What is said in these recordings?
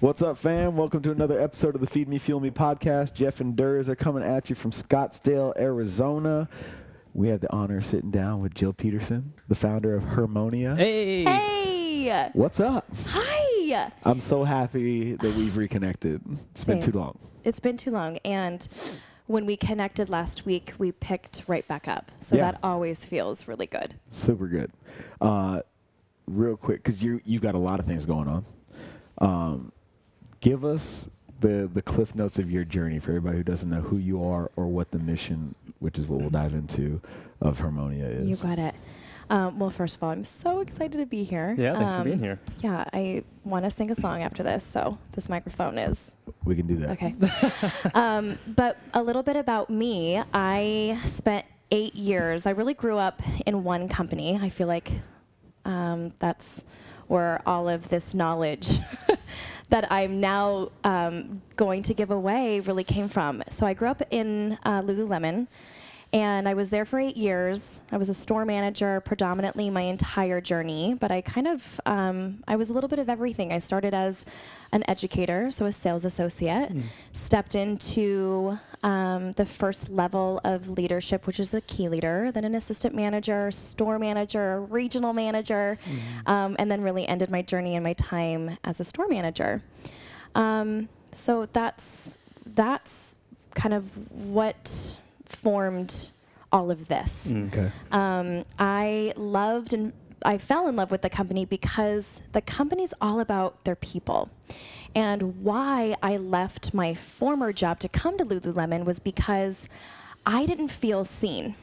What's up, fam? Welcome to another episode of the Feed Me, Fuel Me podcast. Jeff and Durs are coming at you from Scottsdale, Arizona. We have the honor of sitting down with Jill Petersen, the founder of Hermonia. Hey! Hey! What's up? Hi! I'm so happy that we've reconnected. It's been too long. It's been too long. And when we connected last week, we picked right back up. So that always feels really good. Super good. Real quick, because you've got a lot of things going on. Give us the cliff notes of your journey for everybody who doesn't know who you are or what the mission, which is what we'll dive into, of Hermonia is. You got it. Well, first of all, I'm so excited to be here. Yeah, thanks for being here. Yeah, I want to sing a song after this, so this microphone is... We can do that. Okay. But a little bit about me. I spent 8 years. I really grew up in one company. I feel like that's where all of this knowledge that I'm now going to give away really came from. So I grew up in Lululemon, and I was there for 8 years. I was a store manager predominantly my entire journey, but I kind of, I was a little bit of everything. I started as an educator, so a sales associate, stepped into the first level of leadership, which is a key leader, then an assistant manager, store manager, regional manager, and then really ended my journey and my time as a store manager. So that's kind of what formed all of this. Okay. I fell in love with the company because the company's all about their people. And why I left my former job to come to Lululemon was because I didn't feel seen.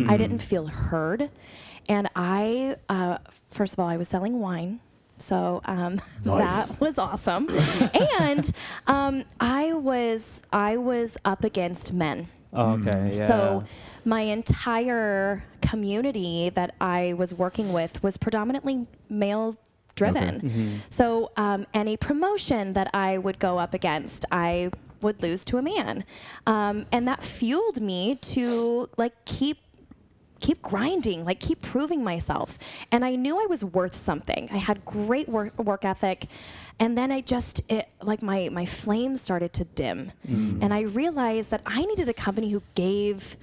I didn't feel heard. And first of all, I was selling wine. So Nice. that was awesome. And I was up against men. Okay, yeah. So my entire community that I was working with was predominantly male driven. Okay. So any promotion that I would go up against, I would lose to a man. And that fueled me to keep grinding, keep proving myself. And I knew I was worth something. I had great work ethic. And then my flame started to dim. And I realized that I needed a company who gave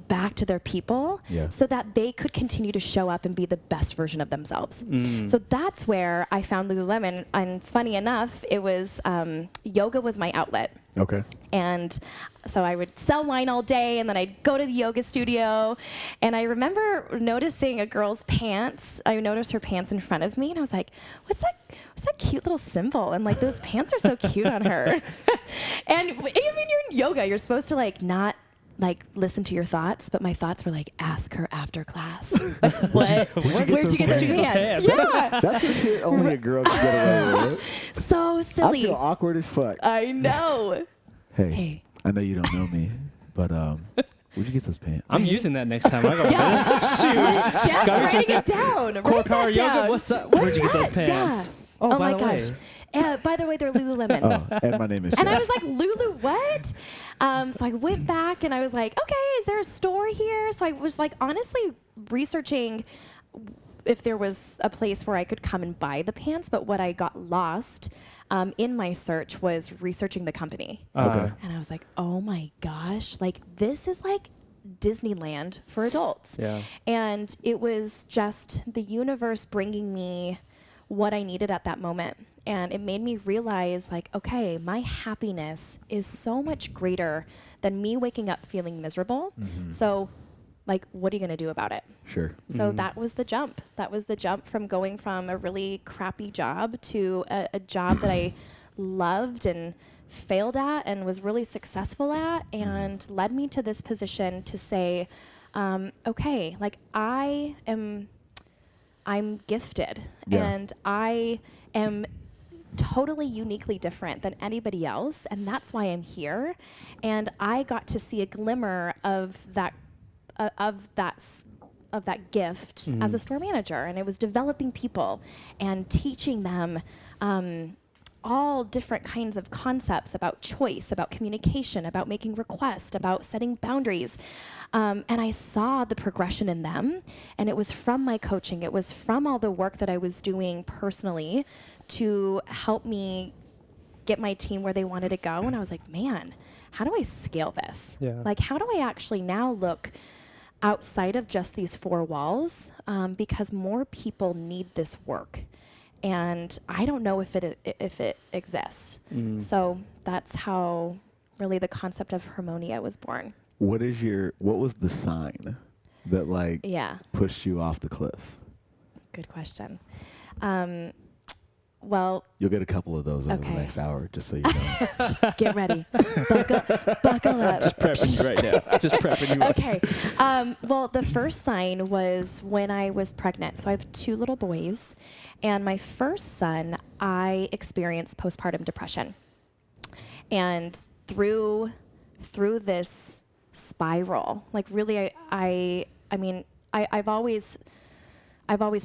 back to their people so that they could continue to show up and be the best version of themselves. So that's where I found Lululemon. And funny enough, it was yoga was my outlet. Okay. And so I would sell wine all day, and then I'd go to the yoga studio. And I remember noticing a girl's pants. I noticed her pants in front of me, and I was like, what's that cute little symbol? And those pants are so cute on her. And I mean, you're in yoga. You're supposed to not listen to your thoughts, but my thoughts were ask her after class. What? Where'd you get those pants? Yeah. That's the shit only a girl can get away with. So silly. I feel awkward as fuck. I know. Hey, I know you don't know me, but where'd you get those pants? I'm using that next time I go. Shoot. Jeff's writing it down. Core Write power that down. yoga. What's up? Where'd you get those pants? Yeah. Oh, my by the gosh. By the way, they're Lululemon. Oh, and my name is And Jeff. I was like, Lulu, what? So I went back and I was like, okay, is there a store here? So I was honestly researching if there was a place where I could come and buy the pants. But what I got lost in my search was researching the company. Okay. And I was like, oh my gosh, this is Disneyland for adults. Yeah. And it was just the universe bringing me what I needed at that moment. And it made me realize, okay, my happiness is so much greater than me waking up feeling miserable. So, what are you going to do about it? Sure. So that was the jump. That was the jump from going from a really crappy job to a job that I loved and failed at and was really successful at, and led me to this position to say, okay, I'm gifted, and I am totally uniquely different than anybody else, and that's why I'm here. And I got to see a glimmer of that gift as a store manager, and it was developing people and teaching them all different kinds of concepts about choice, about communication, about making requests, about setting boundaries. And I saw the progression in them, and it was from my coaching. It was from all the work that I was doing personally to help me get my team where they wanted to go. And I was like, man, how do I scale this? Yeah. Like, how do I actually now look outside of just these four walls? Because more people need this work. And I don't know if it exists. So that's how really the concept of Harmonia was born. What was the sign that like Yeah. pushed you off the cliff? Good question. Well, You'll get a couple of those over the Okay. next hour, just so you know. get ready. Buckle up. Just prepping you right now. Just prepping you up. Okay. Well, the first sign was when I was pregnant. So I have 2 little boys. And my first son, I experienced postpartum depression. And through this spiral, like really, I've always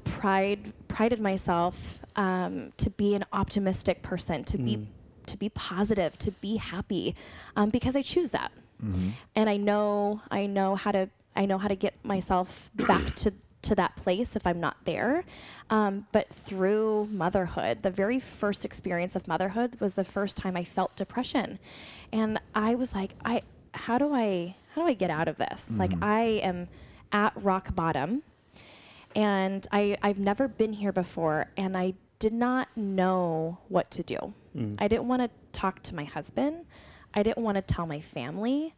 prided myself to be an optimistic person, to be positive, to be happy, because I choose that, and I know how to get myself back to that place if I'm not there. But through motherhood, the very first experience of motherhood was the first time I felt depression, and I was like, how do I get out of this? Like, I am at rock bottom. And I've never been here before, and I did not know what to do. I didn't want to talk to my husband. I didn't want to tell my family,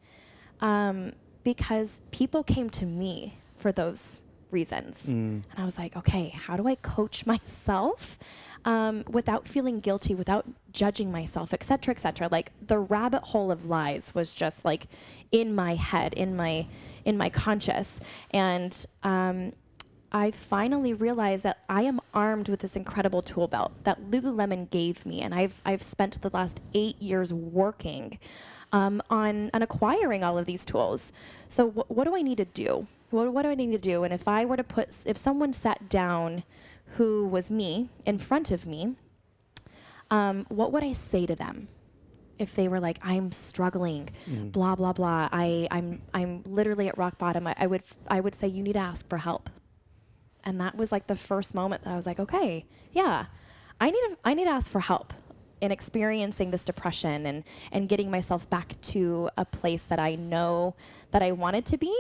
because people came to me for those reasons. And I was like, okay, how do I coach myself without feeling guilty, without judging myself, et cetera, et cetera? Like, the rabbit hole of lies was just like in my head, in my conscious. And I finally realized that I am armed with this incredible tool belt that Lululemon gave me, and I've spent the last 8 years working on acquiring all of these tools. So what do I need to do? What do I need to do? And if someone sat down who was me in front of me, what would I say to them? If they were like, I'm struggling, blah blah blah, I'm literally at rock bottom, I would say, you need to ask for help. And that was like the first moment that I was like, okay, yeah, I need to ask for help in experiencing this depression and getting myself back to a place that I know that I wanted to be.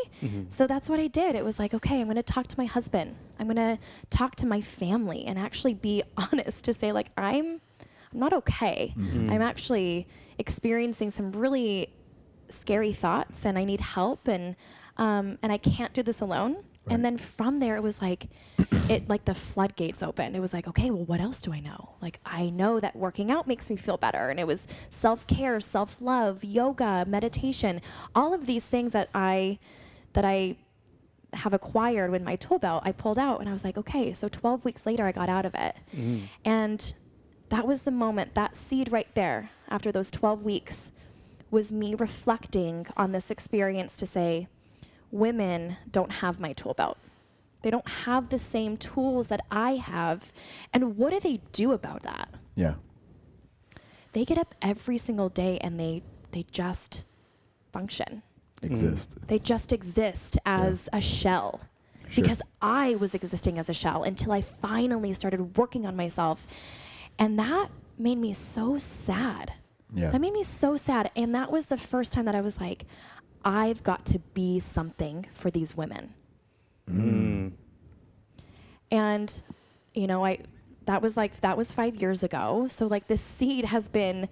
So that's what I did. It was like, okay, I'm going to talk to my husband. I'm going to talk to my family and actually be honest to say, like, I'm not okay. I'm actually experiencing some really scary thoughts, and I need help, and I can't do this alone. Right. And then from there, it was like, the floodgates opened. It was like, okay, well, what else do I know? Like, I know that working out makes me feel better. And it was self-care, self-love, yoga, meditation, all of these things that I have acquired with my tool belt, I pulled out, and I was like, okay, so 12 weeks later, I got out of it. And that was the moment, that seed right there, after those 12 weeks, was me reflecting on this experience to say, women don't have my tool belt. They don't have the same tools that I have. And what do they do about that? Yeah. They get up every single day and they just function. Exist. They just exist as a shell. Sure. Because I was existing as a shell until I finally started working on myself. And that made me so sad. Yeah. That made me so sad. And that was the first time that I was like, I've got to be something for these women. And, that was 5 years ago. So like, this seed has been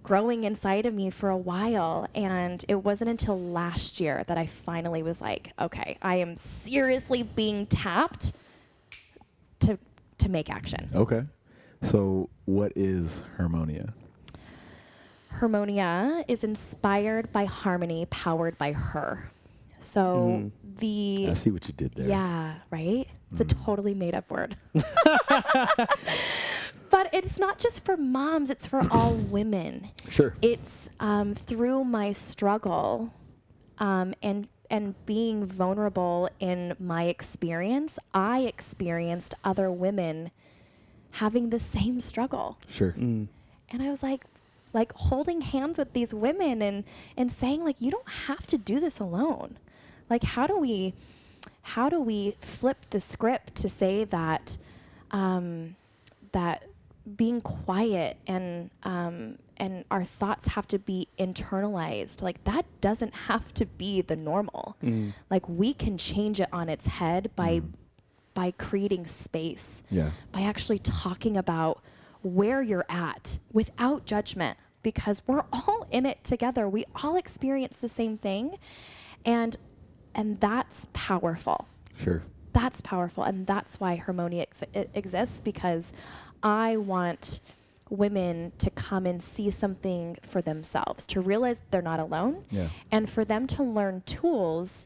growing inside of me for a while. And it wasn't until last year that I finally was like, okay, I am seriously being tapped to make action. Okay. So what is Hermonia? Hermonia is inspired by harmony, powered by her. So I see what you did there. Yeah, right? It's a totally made up word. But it's not just for moms, it's for all women. Sure. It's through my struggle and being vulnerable in my experience, I experienced other women having the same struggle. Sure. And I was like holding hands with these women and saying, like, you don't have to do this alone. Like, how do we flip the script to say that that being quiet and our thoughts have to be internalized. Like that doesn't have to be the normal. Like we can change it on its head by creating space, by actually talking about where you're at without judgment, because we're all in it together. We all experience the same thing. And that's powerful. Sure. That's powerful. And that's why Harmonia exists, because I want women to come and see something for themselves, to realize they're not alone, and for them to learn tools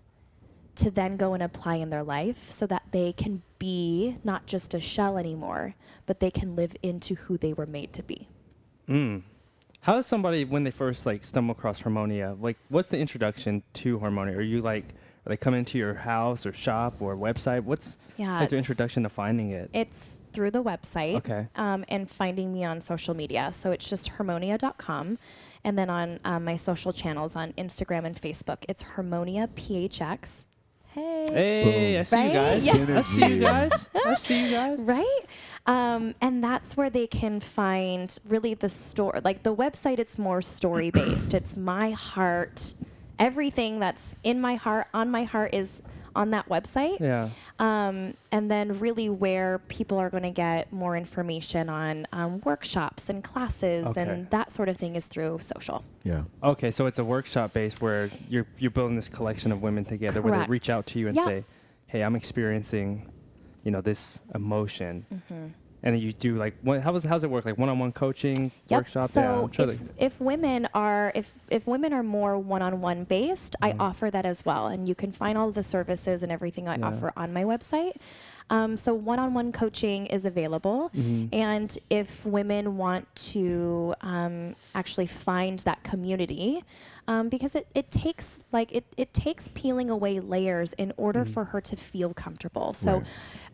to then go and apply in their life so that they can be not just a shell anymore, but they can live into who they were made to be. How does somebody, when they first like stumble across Harmonia, like what's the introduction to Harmonia? Are they coming to your house or shop or website? What's like their introduction to finding it? It's through the website, and finding me on social media. So it's just harmonia.com. And then on my social channels on Instagram and Facebook, it's Harmonia PHX. Hey, I see you guys. Yeah. I see you guys. I see you guys. Right? And that's where they can find really the story. Like the website, it's more story based. It's my heart. Everything that's in my heart, on my heart, is on that website. Yeah. And then really where people are going to get more information on workshops and classes and that sort of thing is through social. Yeah. Okay, so it's a workshop based where you're building this collection of women together, where they reach out to you and say, "Hey, I'm experiencing, this emotion." And then you do like how's it work? Like one-on-one coaching workshop? So if women are more one-on-one based, I offer that as well, and you can find all of the services and everything I offer on my website. So one-on-one coaching is available, and if women want to actually find that community, because it takes peeling away layers in order for her to feel comfortable. So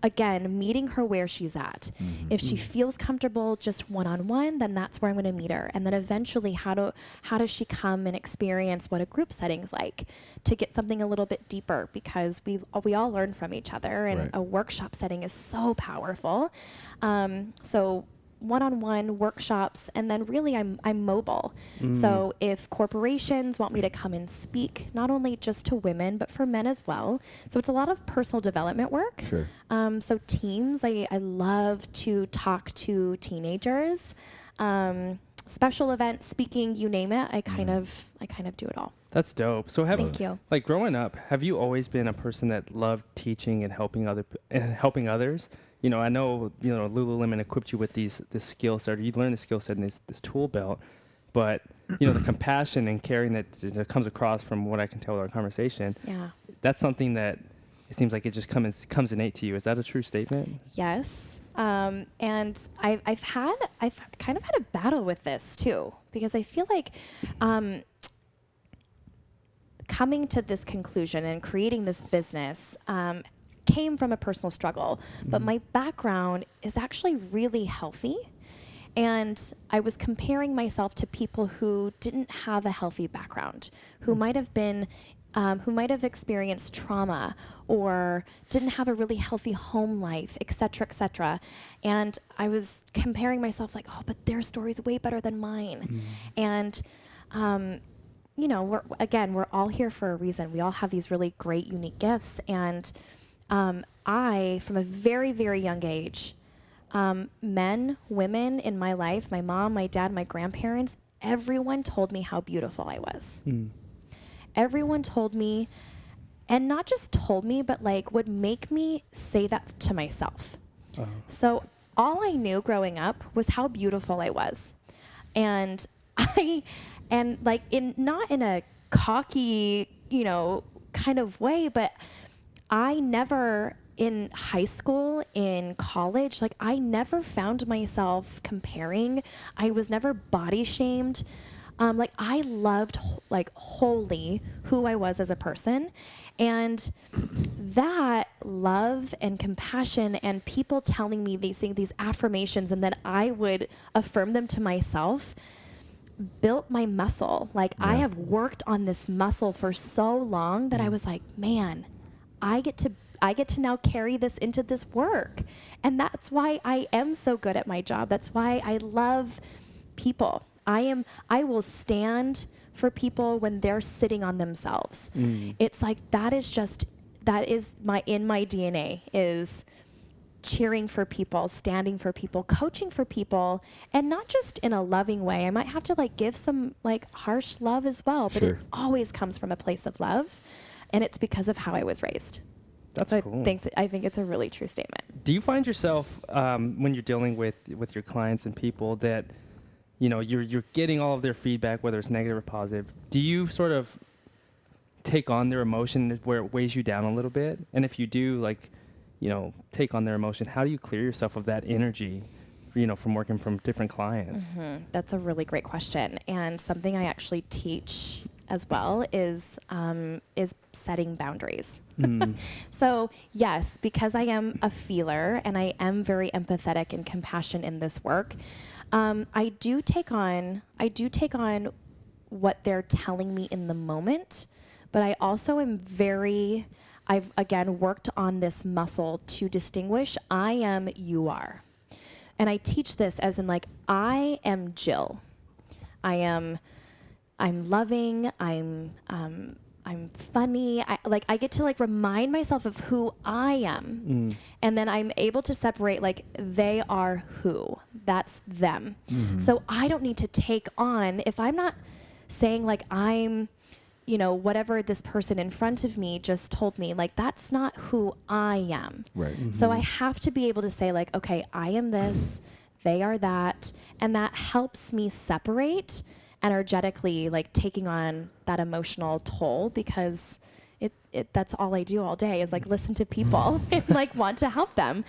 again, meeting her where she's at. If she feels comfortable just one-on-one, then that's where I'm going to meet her. And then eventually, how does she come and experience what a group setting's like, to get something a little bit deeper, because we all learn from each other, and a workshop setting is so powerful. So one-on-one workshops, and then really I'm mobile. So if corporations want me to come and speak, not only just to women, but for men as well. So it's a lot of personal development work. Sure. So teams, I love to talk to teenagers, special events, speaking, you name it. I kind of do it all. That's dope. So Thank you. Like growing up, have you always been a person that loved teaching and helping others? I know, Lululemon equipped you with this skill set. You learn the skill set in this tool belt, but the compassion and caring that comes across from what I can tell in our conversation. Yeah. That's something that it seems like it just comes innate to you. Is that a true statement? Yes. And I've kind of had a battle with this too, because I feel like, coming to this conclusion and creating this business, came from a personal struggle, but my background is actually really healthy. And I was comparing myself to people who didn't have a healthy background, who might have experienced trauma or didn't have a really healthy home life, et cetera, et cetera. And I was comparing myself like, oh, but their story's way better than mine. And, we're all here for a reason. We all have these really great, unique gifts. And I, from a very, very young age, men, women in my life, my mom, my dad, my grandparents, everyone told me how beautiful I was. Everyone told me, and not just told me, but would make me say that to myself. So all I knew growing up was how beautiful I was. And not in a cocky, kind of way, but I never, in high school, in college, I never found myself comparing. I was never body shamed. I loved wholly who I was as a person. And that love and compassion and people telling me these affirmations, and then I would affirm them to myself, built my muscle. I have worked on this muscle for so long that I was like, man, I get I get to now carry this into this work. And that's why I am so good at my job. That's why I love people. I will stand for people when they're sitting on themselves. It's like, that is in my DNA, is cheering for people, standing for people, coaching for people, and not just in a loving way. I might have to like give some like harsh love as well, but it always comes from a place of love, and it's because of how I was raised. That's so cool. I think it's a really true statement. Do you find yourself when you're dealing with your clients and people that, you know, you're getting all of their feedback, whether it's negative or positive, do you sort of take on their emotion where it weighs you down a little bit? And if you do, like, you know, take on their emotion, how do you clear yourself of that energy, you know, from working from different clients? That's a really great question. And something I actually teach as well is setting boundaries. So yes, because I am a feeler and I am very empathetic and compassionate in this work, I do take on what they're telling me in the moment, but I also am I've again worked on this muscle to distinguish I am, you are. And I teach this as in like, I am Jill. I'm loving, I'm funny. I get to like remind myself of who I am. And then I'm able to separate like, they are who, that's them. So I don't need to take on, if I'm not saying like I'm, you know, whatever this person in front of me just told me, like, that's not who I am. Right. So I have to be able to say like, okay, I am this, they are that. And that helps me separate energetically, like taking on that emotional toll, because that's all I do all day is like listen to people and like want to help them.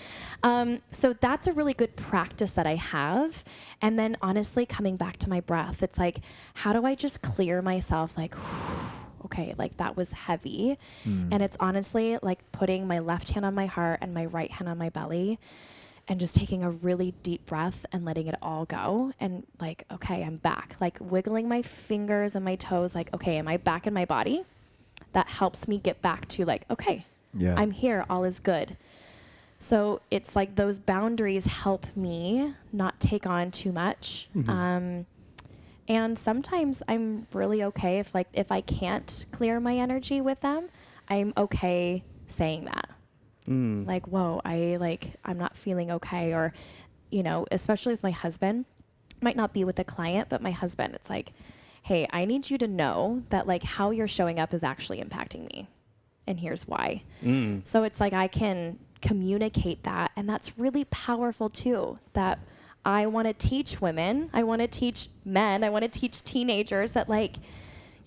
So that's a really good practice that I have. And then honestly, coming back to my breath, it's like, how do I just clear myself? Like, okay, like that was heavy. And it's honestly like putting my left hand on my heart and my right hand on my belly and just taking a really deep breath and letting it all go. And like, okay, I'm back. Like wiggling my fingers and my toes, like, okay, am I back in my body? That helps me get back to like, okay, I'm here, all is good. So it's like those boundaries help me not take on too much. And sometimes I'm really okay if I can't clear my energy with them, I'm okay saying that. Like, whoa, I'm not feeling okay. Or, you know, especially with my husband, might not be with the client, but my husband, it's like, hey, I need you to know that like how you're showing up is actually impacting me. And here's why. So it's like I can communicate that. And that's really powerful too, that I want to teach women, I want to teach men, I want to teach teenagers that like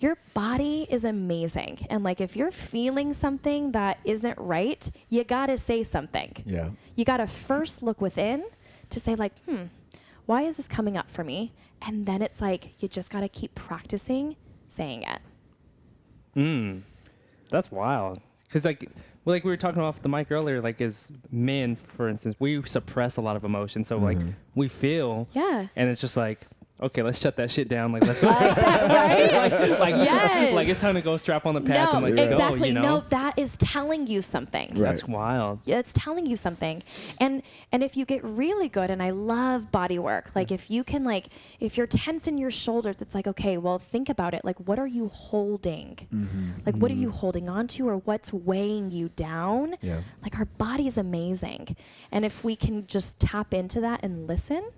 your body is amazing. And like if you're feeling something that isn't right, you got to say something. Yeah. You got to first look within to say like, why is this coming up for me? And then it's like, you just got to keep practicing saying it. That's wild. Because like we were talking off the mic earlier, like as men, for instance, we suppress a lot of emotion. So like we feel, and it's just like, okay, let's shut that shit down. Like let's Yes. like it's time to go strap on the pads and let's go. You know? No, that is telling you something. Right. That's wild. Yeah, it's telling you something. And if you get really good, and I love body work, like if you can like, if you're tense in your shoulders, it's like, okay, well, think about it. Like, what are you holding? Like, what are you holding on to, or what's weighing you down? Yeah. Like our body is amazing. And if we can just tap into that and listen,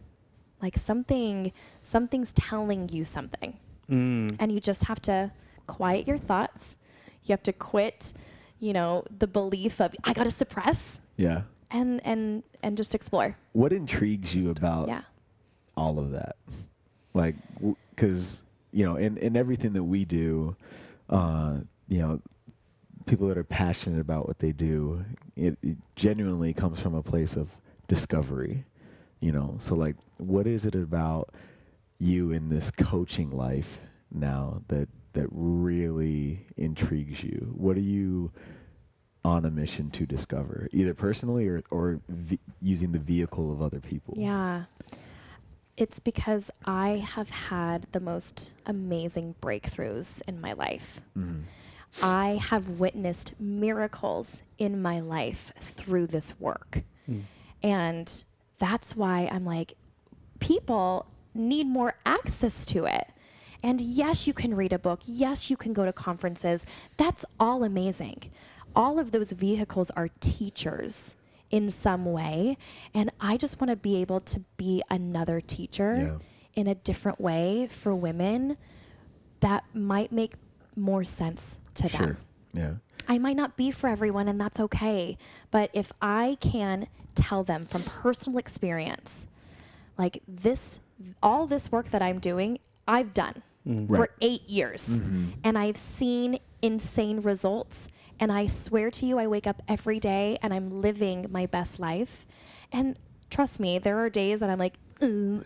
like something's telling you something. And you just have to quiet your thoughts. You have to quit, you know, the belief of I got to suppress. Yeah. And just explore. What intrigues you about all of that? Like, because, you know, in everything that we do, you know, people that are passionate about what they do, it genuinely comes from a place of discovery, you know? So like, what is it about you in this coaching life now that really intrigues you? What are you on a mission to discover, either personally or using the vehicle of other people? Yeah. It's because I have had the most amazing breakthroughs in my life. I have witnessed miracles in my life through this work. And that's why I'm like, people need more access to it. And yes, you can read a book. Yes, you can go to conferences. That's all amazing. All of those vehicles are teachers in some way. And I just want to be able to be another teacher in a different way for women that might make more sense to them. Yeah. I might not be for everyone, and that's okay. But if I can tell them from personal experience, like all this work that I'm doing, I've done for 8 years. And I've seen insane results. And I swear to you, I wake up every day and I'm living my best life. And trust me, there are days that I'm like, or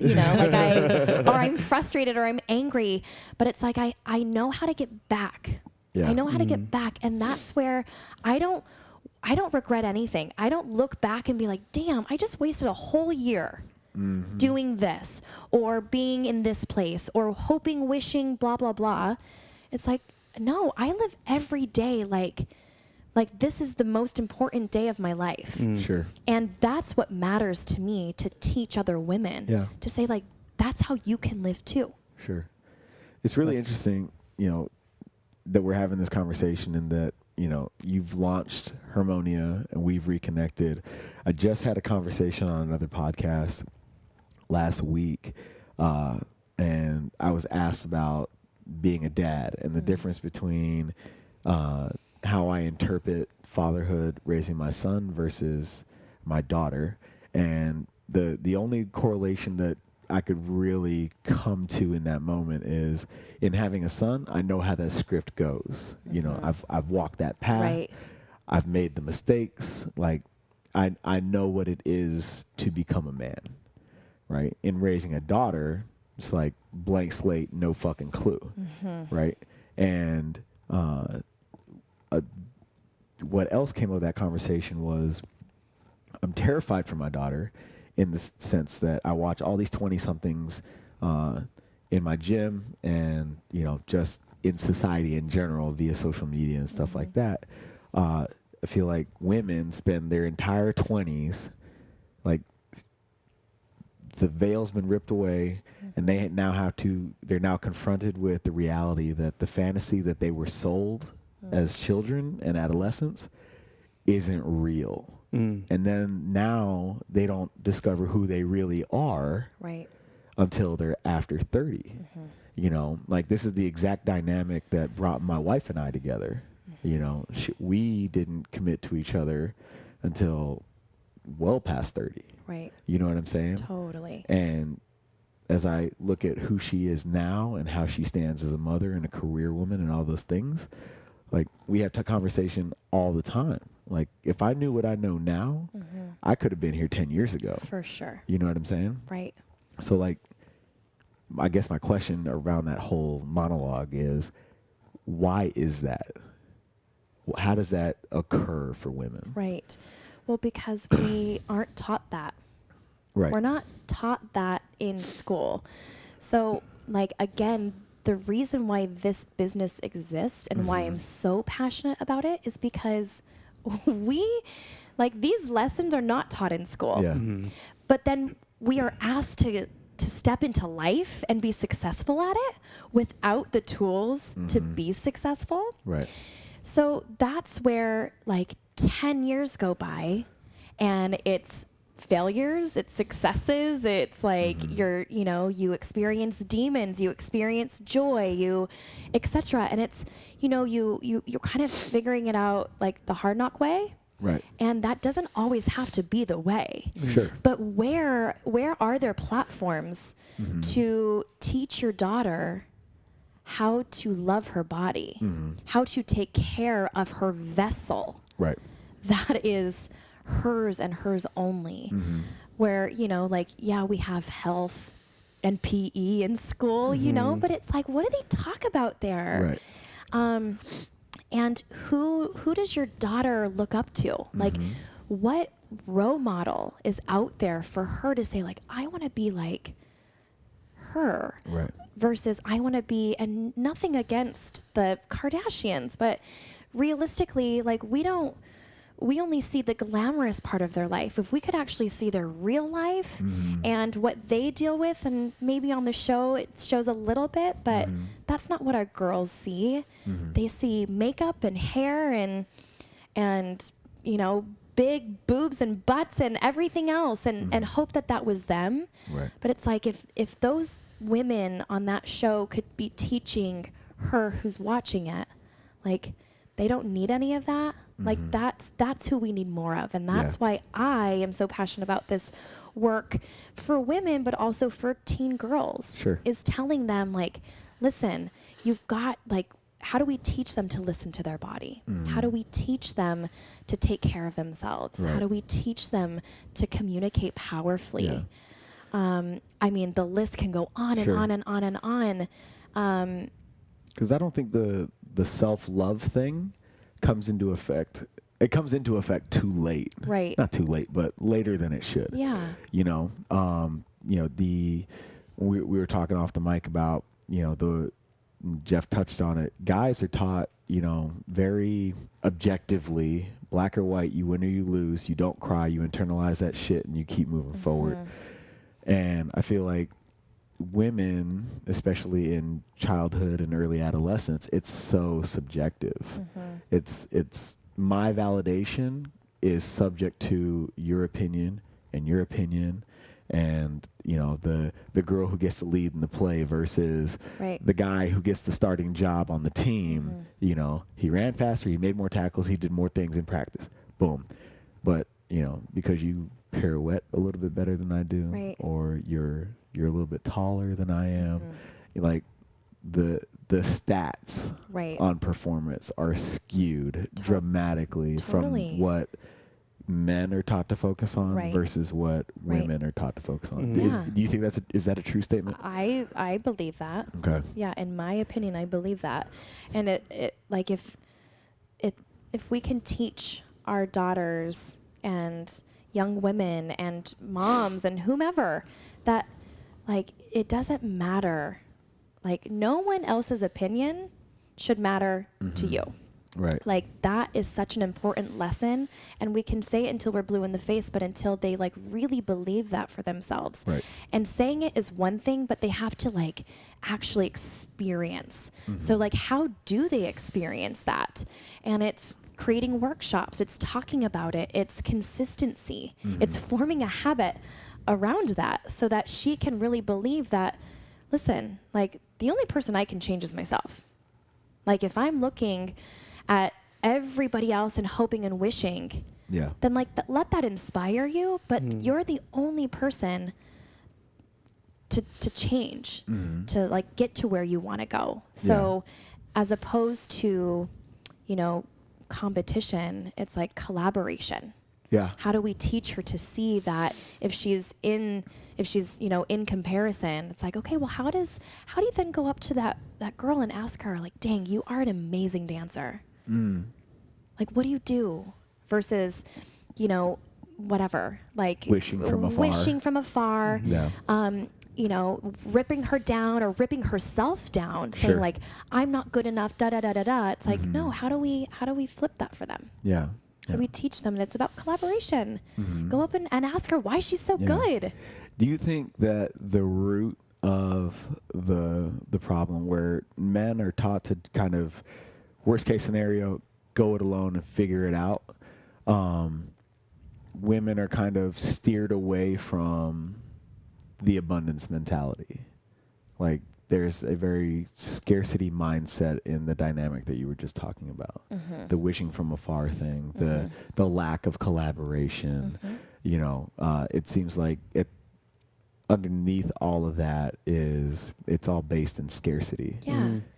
I'm frustrated or I'm angry. But it's like, I know how to get back. I know how to get back. And that's where I don't regret anything. I don't look back and be like, damn, I just wasted a whole year doing this or being in this place or hoping, wishing, blah, blah, blah. It's like, no, I live every day like this is the most important day of my life. Sure. And that's what matters to me, to teach other women. To say, like, that's how you can live too. Sure. It's really interesting, that we're having this conversation and that, you've launched Hermonia and we've reconnected. I just had a conversation on another podcast last week, and I was asked about being a dad and the difference between how I interpret fatherhood, raising my son versus my daughter. And the only correlation that I could really come to in that moment is in having a son, I know how that script goes. I've walked that path. Right. I've made the mistakes. Like I know what it is to become a man, right? In raising a daughter, it's like blank slate, no fucking clue, right? And what else came of that conversation was I'm terrified for my daughter in the sense that I watch all these 20-somethings in my gym and, just in society in general via social media and stuff like that. I feel like women spend their entire 20s, like the veil's been ripped away and they're now confronted with the reality that the fantasy that they were sold as children and adolescents isn't real. And then now they don't discover who they really are until they're after 30. Like this is the exact dynamic that brought my wife and I together. We didn't commit to each other until well past 30. Right. You know what I'm saying? Totally. And as I look at who she is now and how she stands as a mother and a career woman and all those things, like we have a conversation all the time. Like if I knew what I know now, I could have been here 10 years ago. For sure. You know what I'm saying? Right. So like, I guess my question around that whole monologue is, why is that? How does that occur for women? Right. Well, because we aren't taught that. Right. We're not taught that in school. So like, again, the reason why this business exists and why I'm so passionate about it is because these lessons are not taught in school. Yeah. But then we are asked to step into life and be successful at it without the tools to be successful. Right. So that's where 10 years go by and it's failures, it's successes, it's you experience demons, you experience joy, you etc. And it's you're kind of figuring it out like the hard knock way. Right. And that doesn't always have to be the way. Sure. But where are there platforms to teach your daughter how to love her body, how to take care of her vessel? Right. That is hers and hers only. Where, we have health and PE in school, but it's like, what do they talk about there? Right. And who does your daughter look up to? Like, what role model is out there for her to say, like, I want to be like her. Right. Versus I want to be, and nothing against the Kardashians, but realistically, like we only see the glamorous part of their life. If we could actually see their real life and what they deal with, and maybe on the show it shows a little bit, but that's not what our girls see. They see makeup and hair and you know, big boobs and butts and everything else, and hope that was them. Right. But it's like if those women on that show could be teaching her who's watching it, like they don't need any of that. Like that's who we need more of. And that's why I am so passionate about this work for women, but also for teen girls. Sure. Is telling them, like, listen, you've got, like, how do we teach them to listen to their body? How do we teach them to take care of themselves? Right. How do we teach them to communicate powerfully? Yeah. I mean, the list can go on and Sure. on and on and on. Because I don't think the self-love thing comes into effect. It comes into effect too late. Right. Not too late, but later than it should. Yeah. You know, we were talking off the mic about, you know, Jeff touched on it. Guys are taught, you know, very objectively, black or white, you win or you lose, you don't cry, you internalize that shit and you keep moving forward. And I feel like women, especially in childhood and early adolescence, it's so subjective. It's my validation is subject to your opinion, and you know, the girl who gets to lead in the play versus Right. the guy who gets the starting job on the team. You know, he ran faster, he made more tackles, he did more things in practice. Boom. But, you know, because you pirouette a little bit better than I do, Right. or you're a little bit taller than I am, like the stats Right. on performance are skewed dramatically Totally. from what men are taught to focus on Right. versus what Right. women are taught to focus on. Yeah. Do you think is that a true statement? I believe that. Okay. Yeah, in my opinion, I believe that. And it like if we can teach our daughters and young women and moms and whomever that, like, it doesn't matter. Like, no one else's opinion should matter to you. Right. Like, that is such an important lesson, and we can say it until we're blue in the face, but until they, like, really believe that for themselves. Right. And saying it is one thing, but they have to, like, actually experience. So, like, how do they experience that? And it's creating workshops, it's talking about it, it's consistency, it's forming a habit around that so that she can really believe that, listen, like, the only person I can change is myself. Like, if I'm looking at everybody else and hoping and wishing, Yeah. then, like, let that inspire you, but you're the only person to change, to, like, get to where you want to go. So as opposed to, you know, competition, it's like collaboration. Yeah. How do we teach her to see that if she's you know, in comparison, it's like, okay, well, how do you then go up to that girl and ask her, like, dang, you are an amazing dancer. Like, what do you do? Versus, you know, whatever, like Wishing from afar. Yeah. You know, ripping her down or ripping herself down, saying, Sure. like, I'm not good enough, da da da da da. It's like, no, how do we flip that for them? Yeah. How do we teach them? And it's about collaboration. Go up and ask her why she's so good. Do you think that the root of the problem, where men are taught to kind of, worst case scenario, go it alone and figure it out, women are kind of steered away from the abundance mentality? Like, there's a very scarcity mindset in the dynamic that you were just talking about. The wishing from afar thing, the lack of collaboration. You know, it seems like underneath all of that it's all based in scarcity,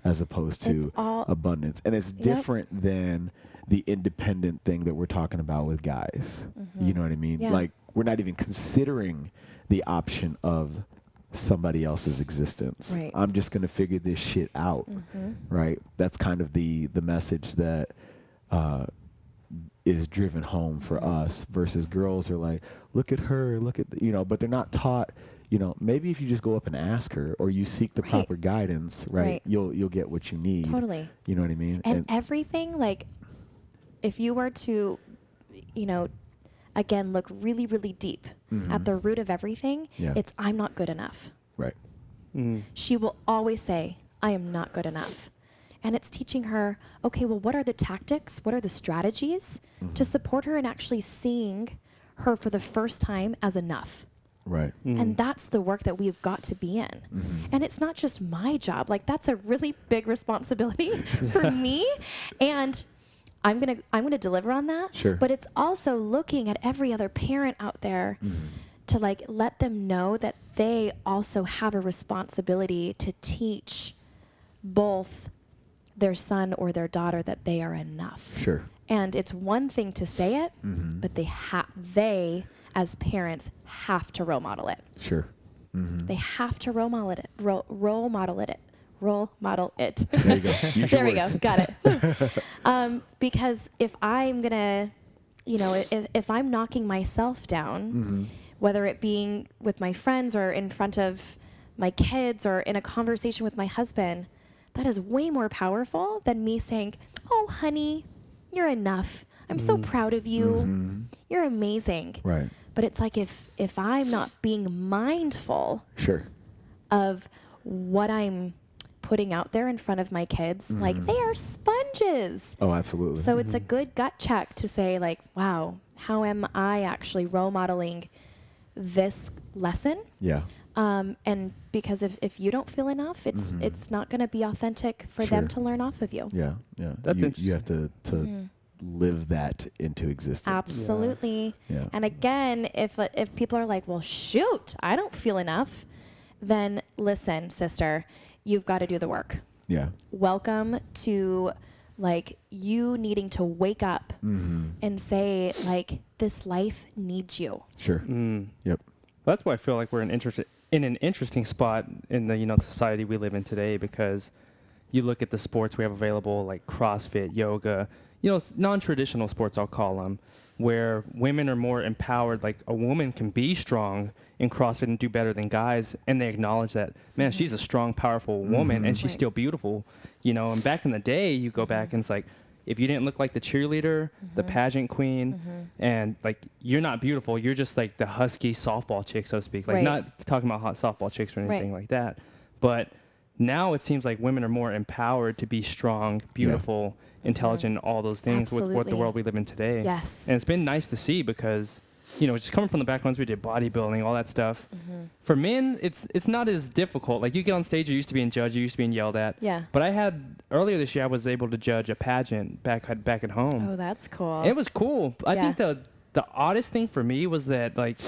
as opposed to abundance. And it's different than the independent thing that we're talking about with guys. You know what I mean? Yeah. Like, we're not even considering the option of somebody else's existence. Right. I'm just going to figure this shit out. Right. That's kind of the message that is driven home for us, versus girls are like, look at her, look at, you know, but they're not taught, you know, maybe if you just go up and ask her, or you seek the proper guidance, right? You'll get what you need. Totally. You know what I mean? And everything, like, if you were to, you know, again, look really, really deep at the root of everything, it's I'm not good enough. Right. She will always say, I am not good enough. And it's teaching her, okay, well, what are the tactics? What are the strategies to support her in actually seeing her for the first time as enough? Right. And that's the work that we've got to be in. And it's not just my job. Like, that's a really big responsibility for me. And I'm gonna deliver on that. Sure. But it's also looking at every other parent out there to, like, let them know that they also have a responsibility to teach both their son or their daughter that they are enough. Sure. And it's one thing to say it, but they as parents have to role model it. Sure. They have to role model it. Role model it. Role model it. There you go. Use your There we words. go. Got it. Because if I'm gonna, you know, if I'm knocking myself down, whether it being with my friends or in front of my kids or in a conversation with my husband, that is way more powerful than me saying, "Oh, honey, you're enough. I'm so proud of you. You're amazing." Right. But it's like if I'm not being mindful Sure. of what I'm putting out there in front of my kids, like, they are sponges. Oh, absolutely. So it's a good gut check to say, like, wow, how am I actually role modeling this lesson? Yeah. And because if you don't feel enough, it's not going to be authentic for them to learn off of you. Yeah. Yeah. That's you have to live that into existence. Absolutely. Yeah. And again, if people are like, well, shoot, I don't feel enough, then listen, sister, you've got to do the work. Yeah. Welcome to, like, you needing to wake up and say, like, this life needs you. Sure. Yep. That's why I feel like we're in an interesting spot in the, you know, society we live in today, because you look at the sports we have available, like CrossFit, yoga, you know, non-traditional sports, I'll call them, where women are more empowered. Like, a woman can be strong in CrossFit and do better than guys, and they acknowledge that, man, she's a strong, powerful woman, and she's still beautiful, you know. And back in the day, you go back and it's like, if you didn't look like the cheerleader, the pageant queen, and, like, you're not beautiful, you're just like the husky softball chick, so to speak. Like, not talking about hot softball chicks or anything like that. But now it seems like women are more empowered to be strong, beautiful, intelligent, all those things with what the world we live in today. Yes. And it's been nice to see, because, you know, just coming from the backgrounds, we did bodybuilding, all that stuff. For men, it's not as difficult. Like, you get on stage, you're used to being judged, you're used to being yelled at. Yeah. But earlier this year, I was able to judge a pageant back at home. Oh, that's cool. It was cool. I think the oddest thing for me was that, like,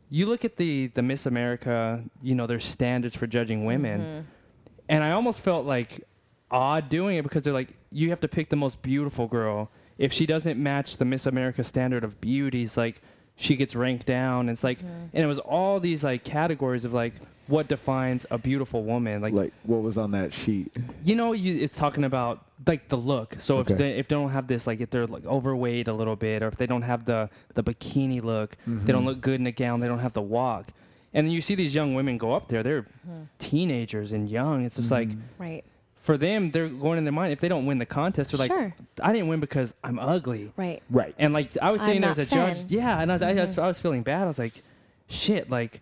you look at the Miss America, you know, their standards for judging women, and I almost felt like odd doing it, because they're like, you have to pick the most beautiful girl. If she doesn't match the Miss America standard of beauty, it's like she gets ranked down. It's like, and it was all these, like, categories of, like, what defines a beautiful woman. Like what was on that sheet? You know, it's talking about, like, the look. So if they don't have this, like, if they're, like, overweight a little bit, or if they don't have the bikini look, they don't look good in a gown, they don't have the walk. And then you see these young women go up there, they're teenagers and young. It's just like, for them, they're going in their mind, if they don't win the contest, they're like, I didn't win because I'm ugly. Right. And, like, I was saying, I'm there's a not judge. thin. Yeah. And I was feeling bad. I was like, shit, like,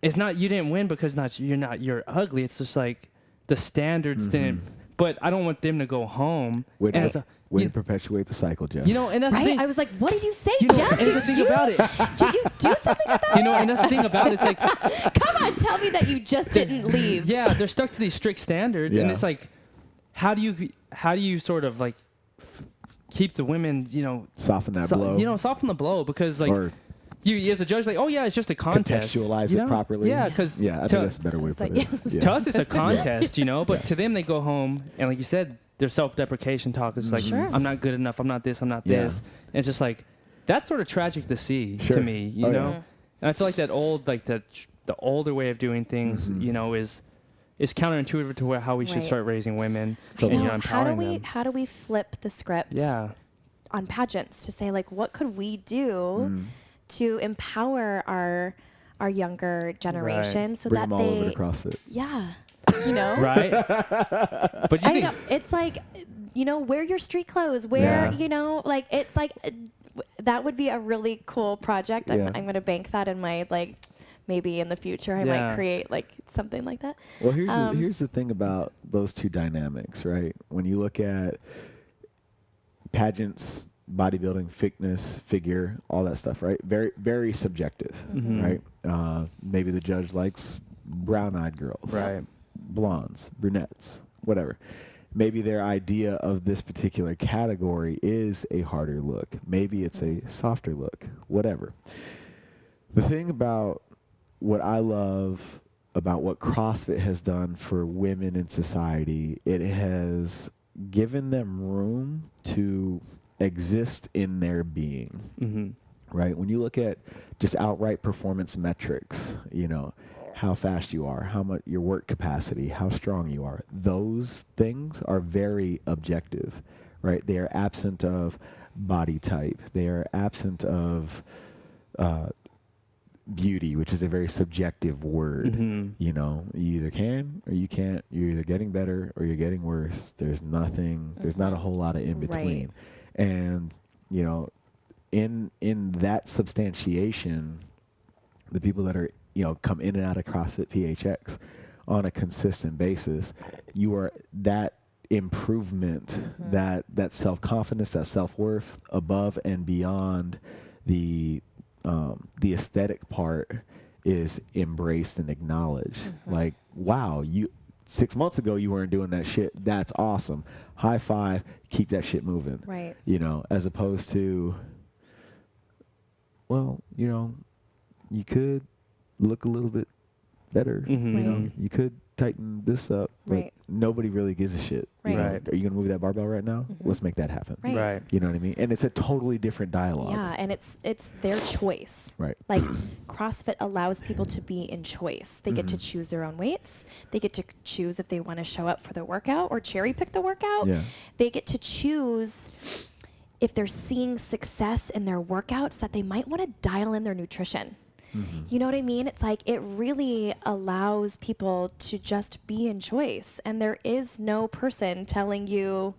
it's not, you didn't win because you're ugly. It's just like the standards didn't, but I don't want them to go home. Way to perpetuate the cycle, Jeff. You know, and that's the thing. I was like, what did you say, You know, Jeff? and that's the thing about it. Did you do something about it? You know, and that's the thing about it. It's like, Come on, tell me that you just didn't leave. yeah, they're stuck to these strict standards, and it's like, how do you sort of, like, keep the women, you know, soften that blow. You know, soften the blow, because, like, or you as a judge, like, oh yeah, it's just a contest. Contextualize it properly. Yeah, because I think that's a better way to put it. to us it's a contest, you know, but to them they go home and, like you said, their self-deprecation talk is like, I'm not good enough, I'm not this, I'm not this. And it's just like, that's sort of tragic to see to me, you know. And I feel like that old, like the older way of doing things, you know, is counterintuitive to how we should start raising women and, you know, empowering them. How do we flip the script on pageants to say, like, what could we do to empower our younger generation so Bring that them all over they to CrossFit. yeah, you know. Right. But you I think know, it's like, you know, wear your street clothes, wear, Yeah. you know, like, it's like, that would be a really cool project. Yeah. I'm going to bank that in my, like, maybe in the future I Yeah. might create like something like that. Well, here's the thing about those two dynamics, right? When you look at pageants, bodybuilding, fitness, figure, all that stuff, right? Very, very subjective, Mhm. right? Maybe the judge likes brown-eyed girls, Right. blondes, brunettes, whatever. Maybe their idea of this particular category is a harder look. Maybe it's a softer look, whatever. The thing about what I love about what CrossFit has done for women in society, it has given them room to exist in their being, Mhm. right? When you look at just outright performance metrics, you know, how fast you are, how much your work capacity, how strong you are, those things are very objective, right? They are absent of body type. They are absent of beauty, which is a very subjective word. Mhm. You know, you either can or you can't. You're either getting better or you're getting worse. There's nothing, there's not a whole lot of in between. And, you know, in that substantiation, the people that are, you know, come in and out of CrossFit PHX on a consistent basis, you are that improvement, that self-confidence, that self-worth above and beyond the aesthetic part is embraced and acknowledged. Like, wow, you 6 months ago you weren't doing that shit. That's awesome. High five, keep that shit moving. Right. You know, as opposed to, well, you know, you could look a little bit better. Mhm. You know, Right. you could tighten this up. But Right. nobody really gives a shit. You Right. know, Right. are you gonna move that barbell right now? Let's make that happen. Right. Right. You know what I mean? And it's a totally different dialogue. Yeah, and it's their choice. Right. Like CrossFit allows people to be in choice. They get to choose their own weights. They get to choose if they want to show up for the workout or cherry pick the workout. Yeah. They get to choose if they're seeing success in their workouts that they might want to dial in their nutrition. You know what I mean? It's like it really allows people to just be in choice. And there is no person telling you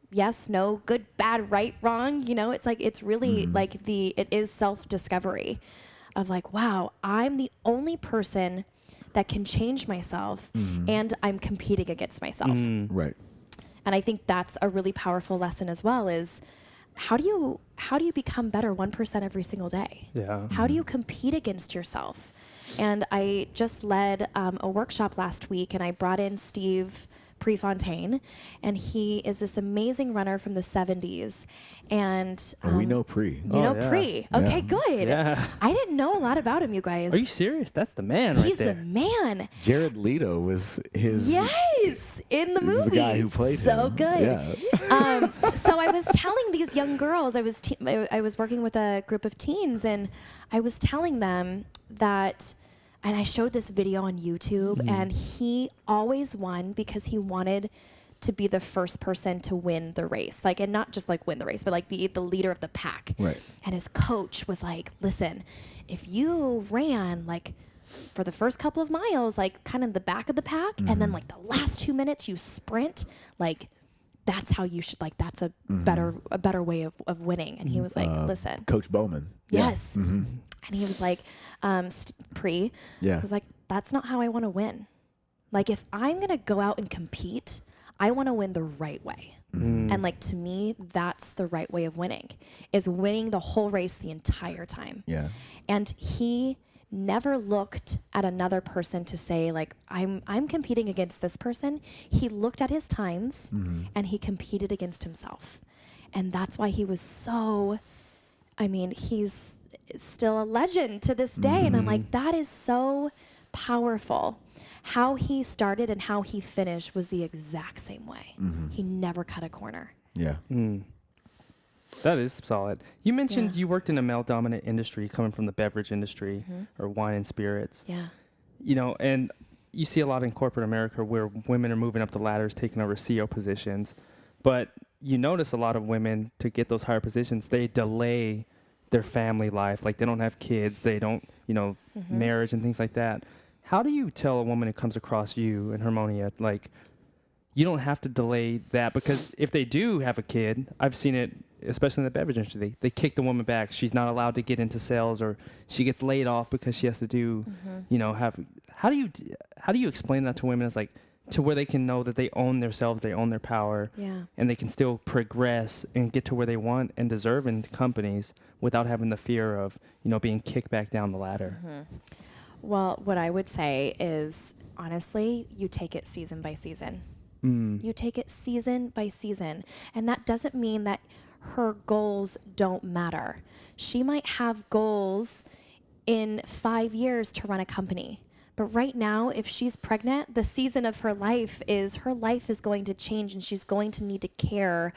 yes, no, good, bad, right, wrong. You know, it's like it's really like it is self-discovery of like, wow, I'm the only person that can change myself and I'm competing against myself. Right. And I think that's a really powerful lesson as well is how do you become better 1% every single day? Yeah. How do you compete against yourself? And I just led a workshop last week and I brought in Steve Prefontaine, and he is this amazing runner from the 70s. And We know Pre. you know yeah. Pre. Okay, Yeah. good. Yeah. I didn't know a lot about him, you guys. Are you serious? That's the man right He's there. the man. Jared Leto was his. Yes, in the movie. was the guy who played so him. good. Yeah. So I was telling these young girls, I was working with a group of teens, and I was telling them that, and I showed this video on YouTube, and he always won because he wanted to be the first person to win the race, like, and not just like win the race, but like be the leader of the pack. Right. And his coach was like, listen, if you ran like for the first couple of miles, like kind of the back of the pack, and then like the last 2 minutes you sprint, like that's how you should, like, that's a better way of winning. And he was like, listen, Coach Bowman. yes. And he was like, Pre, Yeah. was like, that's not how I want to win. Like, if I'm going to go out and compete, I want to win the right way. And like, to me, that's the right way of winning, is winning the whole race the entire time. Yeah. And he never looked at another person to say, like, I'm competing against this person. He looked at his times and he competed against himself. And that's why he was so, I mean, he's still a legend to this day. And I'm like, that is so powerful. How he started and how he finished was the exact same way. He never cut a corner. Yeah. That is solid. You mentioned Yeah. you worked in a male-dominant industry, coming from the beverage industry or wine and spirits. Yeah. You know, and you see a lot in corporate America where women are moving up the ladders, taking over CEO positions. But you notice a lot of women, to get those higher positions, they delay their family life. Like they don't have kids, they don't, marriage and things like that. How do you tell a woman who comes across you in Harmonia, like, you don't have to delay that? Because if they do have a kid, I've seen it, especially in the beverage industry, they kick the woman back. She's not allowed to get into sales, or she gets laid off because she has to do, how do you explain that to women? It's like, to where they can know that they own themselves, they own their power, and they can still progress and get to where they want and deserve in companies without having the fear of, being kicked back down the ladder. Well, what I would say is, honestly, you take it season by season. You take it season by season. And that doesn't mean that her goals don't matter. She might have goals in 5 years to run a company. But right now, if she's pregnant, the season of her life is going to change, and she's going to need to care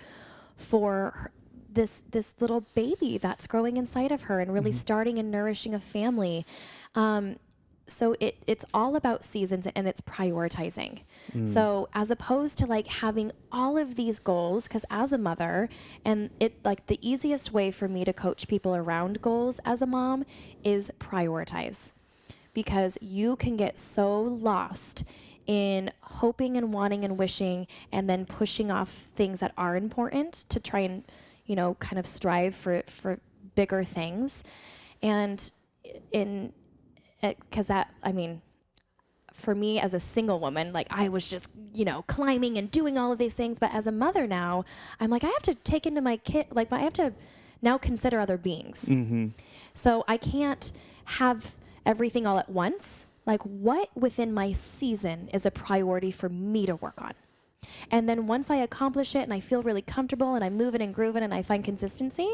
for this little baby that's growing inside of her and really starting and nourishing a family. So it's all about seasons, and it's prioritizing. So as opposed to like having all of these goals, because as a mother, and it like the easiest way for me to coach people around goals as a mom is prioritize. Because you can get so lost in hoping and wanting and wishing, and then pushing off things that are important to try and, kind of strive for bigger things. And because for me as a single woman, like I was just, climbing and doing all of these things. But as a mother now, I'm like, I have to take into my kid, like I have to now consider other beings. So I can't have everything all at once. Like, what within my season is a priority for me to work on? And then once I accomplish it and I feel really comfortable and I'm moving and grooving and I find consistency,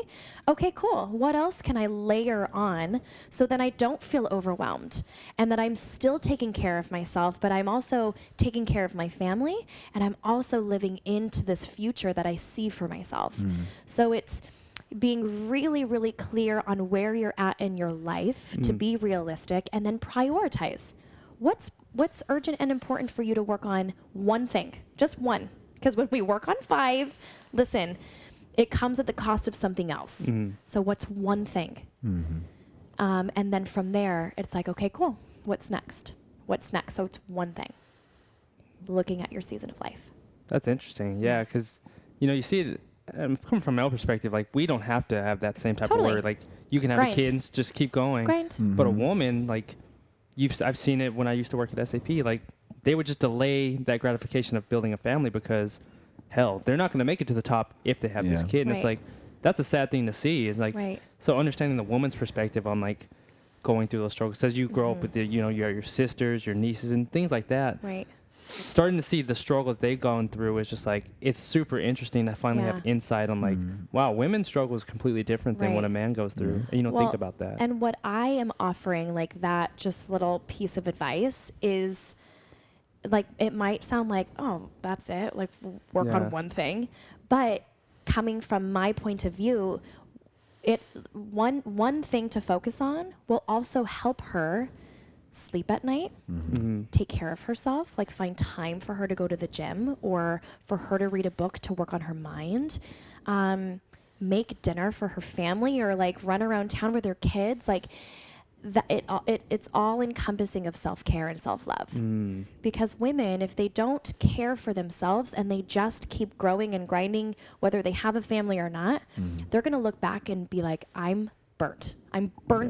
okay, cool. What else can I layer on so that I don't feel overwhelmed, and that I'm still taking care of myself, but I'm also taking care of my family, and I'm also living into this future that I see for myself. So it's being really, really clear on where you're at in your life to be realistic, and then prioritize. What's urgent and important for you to work on? One thing, just one. Because when we work on 5, listen, it comes at the cost of something else. So what's one thing? And then from there, it's like, okay, cool. What's next? What's next? So it's one thing. Looking at your season of life. That's interesting. Yeah, because, you see it. Coming from a male perspective, like we don't have to have that same type of word. Like you can have a kid and just keep going. But a woman, like I've seen it when I used to work at SAP. Like they would just delay that gratification of building a family because, hell, they're not going to make it to the top if they have this kid. And it's like that's a sad thing to see. Is like so understanding the woman's perspective on like going through those struggles as you grow up with your sisters, your nieces, and things like that. Starting to see the struggle that they've gone through is just like, it's super interesting to finally have insight on like, wow, women's struggle is completely different than what a man goes through. And you don't think about that. And what I am offering, like that just little piece of advice is like, it might sound like, oh, that's it. Like work on one thing. But coming from my point of view, one thing to focus on will also help her sleep at night, take care of herself, like find time for her to go to the gym or for her to read a book to work on her mind, make dinner for her family, or like run around town with her kids. Like that, it's all encompassing of self-care and self-love. Because women, if they don't care for themselves and they just keep growing and grinding, whether they have a family or not, they're going to look back and be like, I'm burnt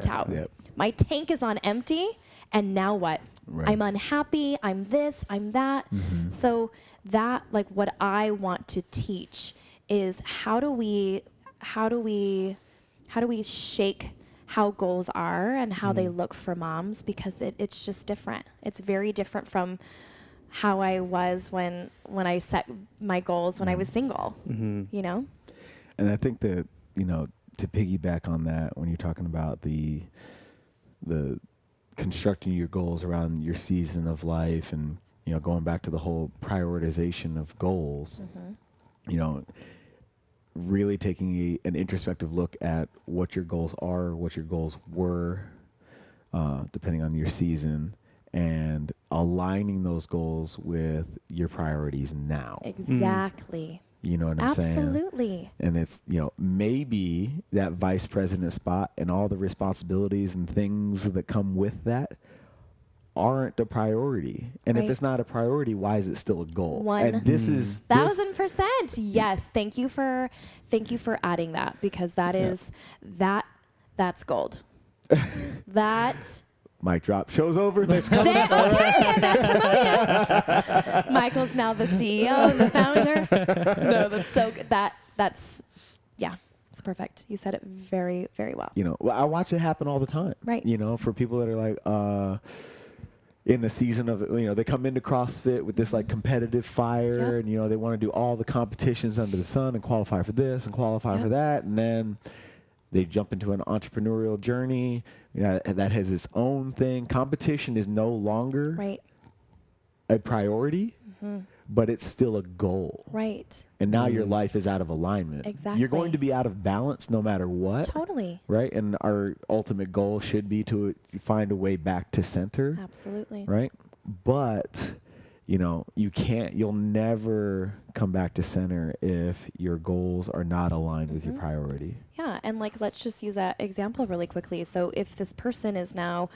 out. My tank is on empty. And now what? I'm unhappy. I'm this, I'm that. So that, like, what I want to teach is how do we shake how goals are and how they look for moms, because it's just different. It's very different from how I was when I set my goals when I was single, And I think that, to piggyback on that, when you're talking about the constructing your goals around your season of life, and going back to the whole prioritization of goals, really taking an introspective look at what your goals are, what your goals were, depending on your season, and aligning those goals with your priorities now. Exactly. You know what I'm saying? Absolutely. And it's, maybe that vice president spot and all the responsibilities and things that come with that aren't a priority. And if Right. it's not a priority, why is it still a goal? And 1,000%. Yes. Thank you for adding that, because that's gold. That mic drop. Show's over. That's coming. okay, and that's Hermonia. Michael's now the CEO and the founder. No, that's so good. That's it's perfect. You said it very, very well. I watch it happen all the time. Right. For people that are like, in the season of, they come into CrossFit with this like competitive fire, Yep. and, they want to do all the competitions under the sun and qualify for this and qualify for that. And then they jump into an entrepreneurial journey that has its own thing. Competition is no longer Right. a priority, but it's still a goal. Right. And now your life is out of alignment. Exactly. You're going to be out of balance no matter what. Totally. Right? And our ultimate goal should be to find a way back to center. Absolutely. Right? But, you'll never come back to center if your goals are not aligned with your priority. Yeah. And let's just use that example really quickly. So if this person is now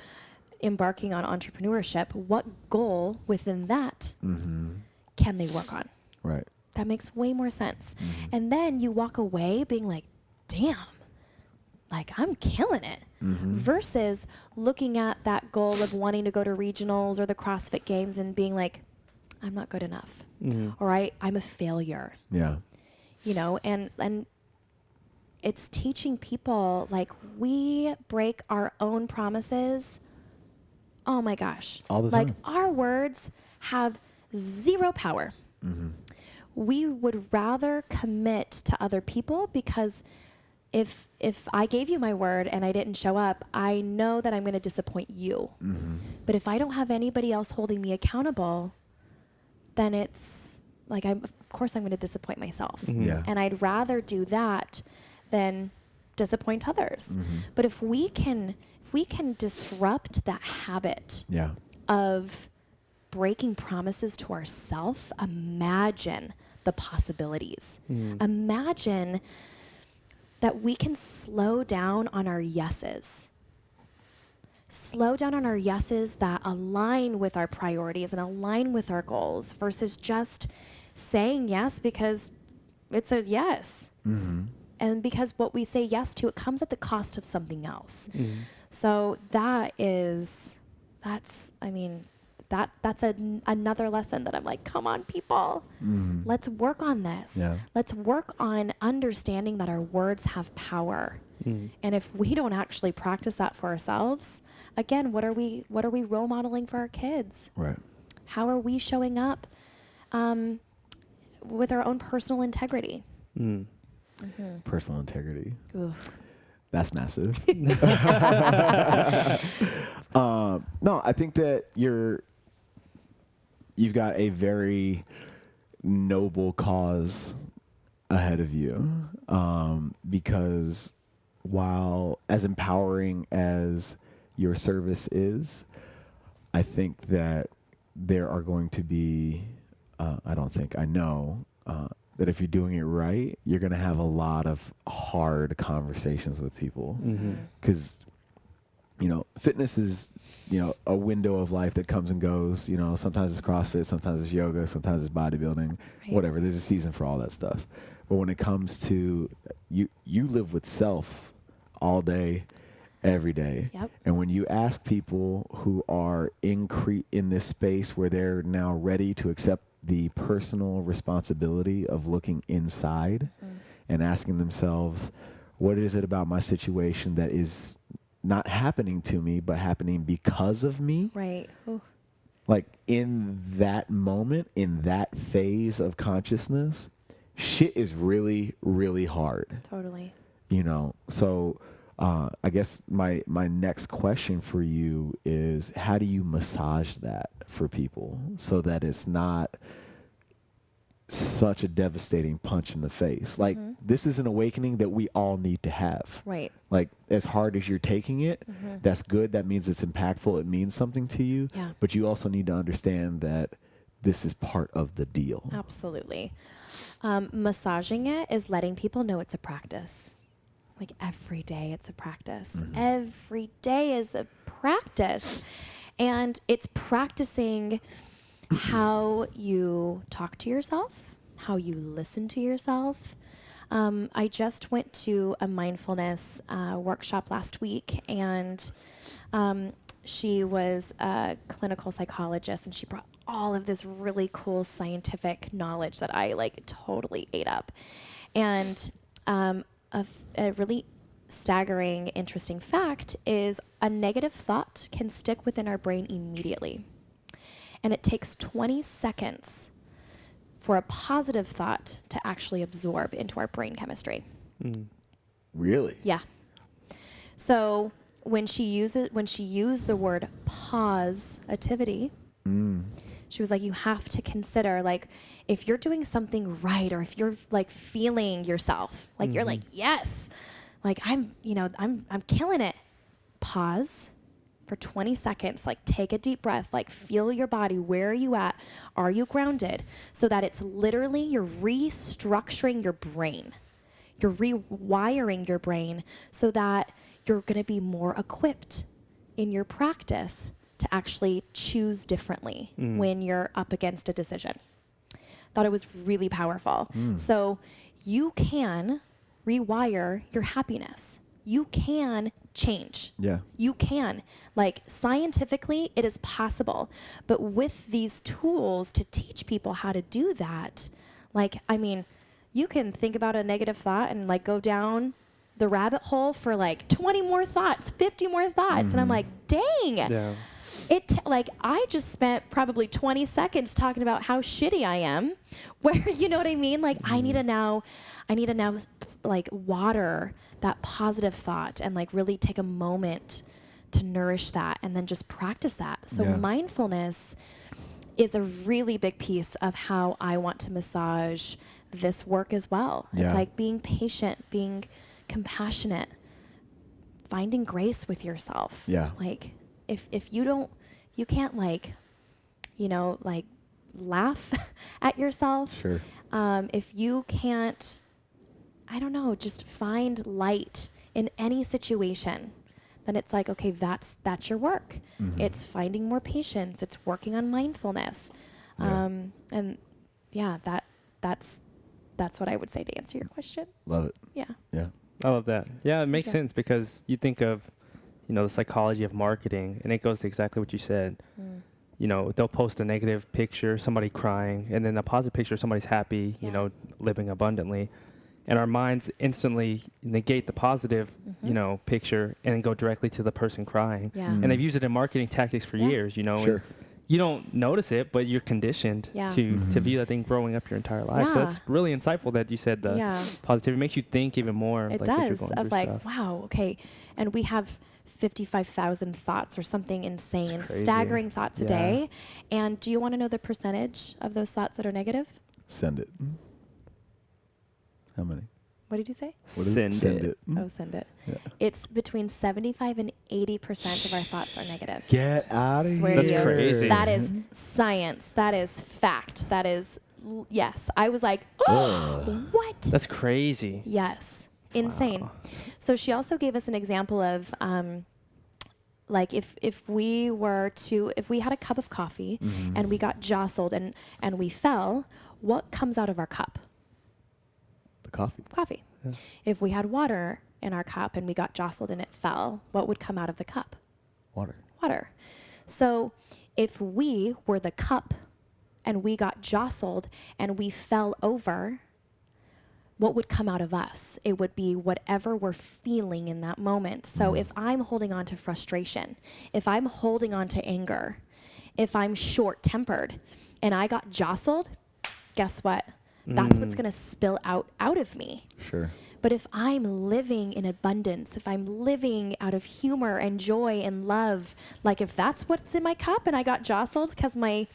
embarking on entrepreneurship, what goal within that can they work on? Right. That makes way more sense. And then you walk away being like, damn, I'm killing it. Versus looking at that goal of wanting to go to regionals or the CrossFit Games and being like, I'm not good enough. Or I'm a failure. Yeah. And it's teaching people, we break our own promises. Oh my gosh. All the time. Our words have zero power. We would rather commit to other people, because if I gave you my word and I didn't show up, I know that I'm going to disappoint you. But if I don't have anybody else holding me accountable, then it's of course I'm going to disappoint myself. Yeah. And I'd rather do that than disappoint others. But if we can disrupt that habit of breaking promises to ourselves, imagine the possibilities. Imagine that we can slow down on our yeses. Slow down on our yeses that align with our priorities and align with our goals, versus just saying yes because it's a yes. And because what we say yes to, it comes at the cost of something else. So that's another lesson that I'm like, come on, people. Let's work on this. Yeah. Let's work on understanding that our words have power. And if we don't actually practice that for ourselves, again, what are we role modeling for our kids? Right. How are we showing up with our own personal integrity? Personal integrity. Oof. That's massive. No, I think that you've got a very noble cause ahead of you, because while as empowering as your service is, I think that there are going to be, I know that if you're doing it right, you're going to have a lot of hard conversations with people. Because, fitness is, a window of life that comes and goes. Sometimes it's CrossFit, sometimes it's yoga, sometimes it's bodybuilding, whatever. There's a season for all that stuff. But when it comes to, you live with self all day, every day. Yep. And when you ask people who are in this space where they're now ready to accept the personal responsibility of looking inside and asking themselves, what is it about my situation that is not happening to me, but happening because of me? Right. Ooh. Like in that moment, in that phase of consciousness, shit is really, really hard. Totally. So I guess my next question for you is, how do you massage that for people so that it's not such a devastating punch in the face? Like, this is an awakening that we all need to have. Right. Like, as hard as you're taking it, that's good. That means it's impactful. It means something to you. Yeah. But you also need to understand that this is part of the deal. Absolutely. Massaging it is letting people know it's a practice. Like every day it's a practice. Every day is a practice. And it's practicing how you talk to yourself, how you listen to yourself. I just went to a mindfulness workshop last week, and she was a clinical psychologist, and she brought all of this really cool scientific knowledge that I like totally ate up. And a really staggering, interesting fact is a negative thought can stick within our brain immediately. And it takes 20 seconds for a positive thought to actually absorb into our brain chemistry. Really? Yeah. So when she used the word positivity, she was like, you have to consider, like, if you're doing something right, or if you're like feeling yourself, like you're like, yes, like I'm killing it. Pause for 20 seconds, like take a deep breath, like feel your body. Where are you at? Are you grounded? So that it's literally, you're restructuring your brain. You're rewiring your brain so that you're going to be more equipped in your practice to actually choose differently when you're up against a decision. Thought it was really powerful. So you can rewire your happiness. You can change. Yeah. You can. Like, scientifically, it is possible. But with these tools to teach people how to do that, like, I mean, you can think about a negative thought and like go down the rabbit hole for like 20 more thoughts, 50 more thoughts. And I'm like, dang. Yeah. Like, I just spent probably 20 seconds talking about how shitty I am, where, you know what I mean? Like, I need to now like water that positive thought and like really take a moment to nourish that and then just practice that. So mindfulness is a really big piece of how I want to massage this work as well. Yeah. It's like being patient, being compassionate, finding grace with yourself. Yeah. Like, if you can't like, like laugh at yourself. Sure. If you can't, I don't know, just find light in any situation, then it's like, okay, that's your work. It's finding more patience. It's working on mindfulness. And yeah, that's what I would say to answer your question. Love it. Yeah. Yeah. I love that. Yeah, it makes Okay. sense because you think of, the psychology of marketing, and it goes to exactly what you said. They'll post a negative picture, somebody crying, and then a positive picture, somebody's happy, living abundantly. And our minds instantly negate the positive, picture and then go directly to the person crying. Yeah. And they've used it in marketing tactics for years, Sure. and you don't notice it, but you're conditioned to view that thing growing up your entire life. So Yeah. that's really insightful that you said the positivity. It makes you think even more. It like, as you're does, going of through like, stuff. wow, okay. And we have 55,000 thoughts or something insane, It's crazy. staggering thoughts a Yeah. day. And do you want to know the percentage of those thoughts that are negative? Send it. How many? What did you say? What is it? Send it. Oh, send it. Yeah. It's between 75 and 80% of our thoughts are negative. Get out of Swear here. to That's you. crazy. That is science. That is fact. That is, yes. I was like, oh, what? That's crazy. Yes. Insane. Wow. So she also gave us an example of, like if we had a cup of coffee and we got jostled and we fell, what comes out of our cup? The coffee. Coffee. Yeah. If we had water in our cup and we got jostled and it fell, what would come out of the cup? Water. Water. So if we were the cup and we got jostled and we fell over, what would come out of us? It would be whatever we're feeling in that moment. So if I'm holding on to frustration, if I'm holding on to anger, if I'm short-tempered and I got jostled, guess what? That's what's going to spill out of me. Sure. But if I'm living in abundance, if I'm living out of humor and joy and love, like if that's what's in my cup and I got jostled because I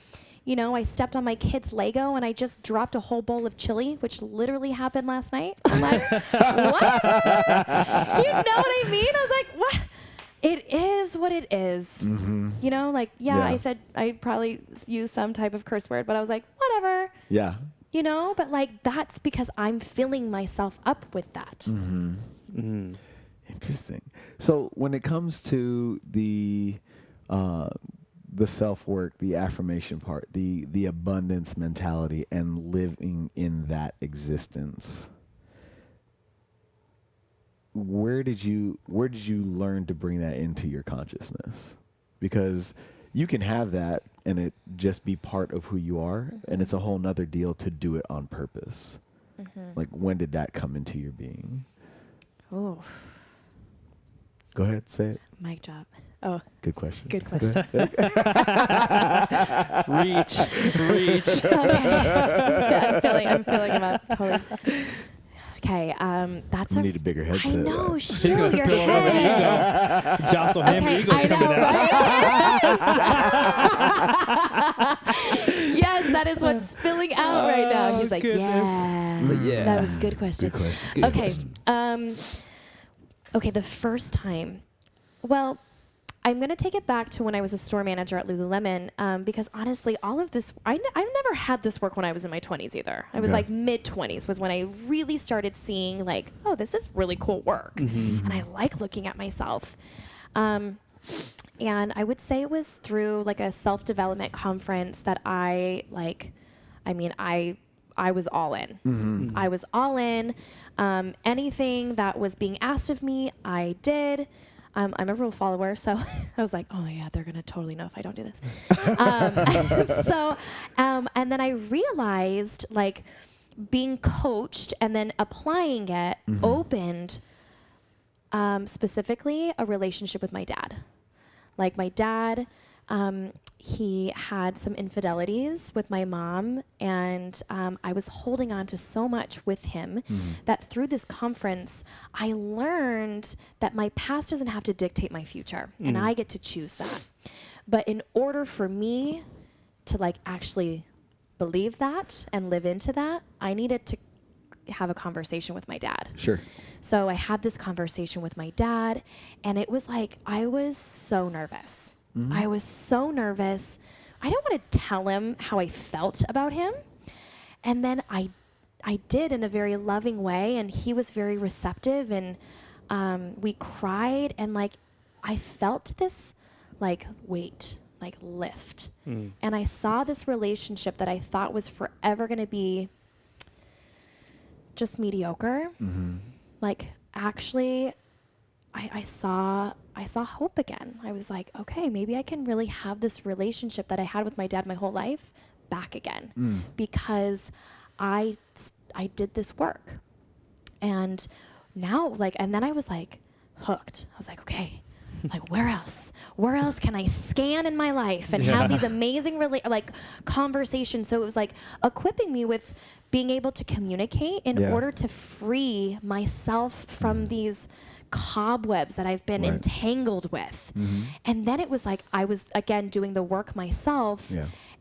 stepped on my kid's Lego and I just dropped a whole bowl of chili, which literally happened last night. I'm like, what? You know what I mean? I was like, what? It is what it is. You know, like, yeah, Yeah. I said I'd probably use some type of curse word, but I was like, whatever, Yeah. you know, but like, that's because I'm filling myself up with that. Interesting. So when it comes to the self-work, the affirmation part, the abundance mentality, and living in that existence, where did you learn to bring that into your consciousness? Because you can have that and it just be part of who you are, and it's a whole nother deal to do it on purpose. Like, when did that come into your being? Oh, Go ahead, say it. mic drop. Oh, Good question. good question. Reach. Okay. I'm filling him up totally. Okay, that's You need a bigger I headset. know, He's show gonna your spill all over the head. ego. Jostle him, Okay, the ego's I coming know, out. right? Yes, that is what's spilling out right now. He's like, goodness. yeah. That was a good question. Good question. Okay. Okay, the first time. Well, I'm going to take it back to when I was a store manager at Lululemon, because honestly, all of this, I've never had this work when I was in my 20s either. I was Okay. like mid-20s was when I really started seeing like, oh, this is really cool work. And I like looking at myself. And I would say it was through like a self-development conference that I was all in. I was all in. Anything that was being asked of me, I did. I'm a rule follower, so I was like, oh yeah, they're going to totally know if I don't do this. And then I realized like being coached and then applying it opened specifically a relationship with my dad. Like my dad, he had some infidelities with my mom, and I was holding on to so much with him that through this conference, I learned that my past doesn't have to dictate my future, and I get to choose that. But in order for me to like actually believe that and live into that, I needed to have a conversation with my dad. Sure. So I had this conversation with my dad, and it was like, I was so nervous. I was so nervous. I didn't want to tell him how I felt about him. And then I did in a very loving way, and he was very receptive, and we cried, and like I felt this like weight, like lift. And I saw this relationship that I thought was forever going to be just mediocre. Like actually I saw hope again. I was like, okay, maybe I can really have this relationship that I had with my dad my whole life back again, because I did this work. And now like, and then I was like hooked. I was like, okay, like where else can I scan in my life and have these amazing conversations? So it was like equipping me with being able to communicate in order to free myself from these cobwebs that I've been entangled with. And then it was like I was again doing the work myself,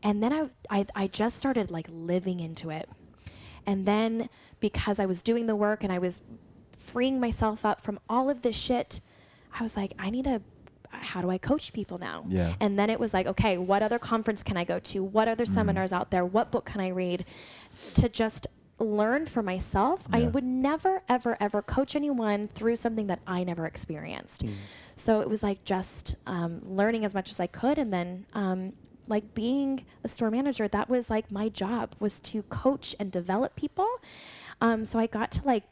and then I just started like living into it. And then because I was doing the work and I was freeing myself up from all of this shit, I was like, how do I coach people now? And then it was like, okay, what other conference can I go to? What other seminars out there? What book can I read to just learn for myself? I would never, ever, ever coach anyone through something that I never experienced. So it was like just learning as much as I could. And then like being a store manager, that was like my job, was to coach and develop people. So I got to like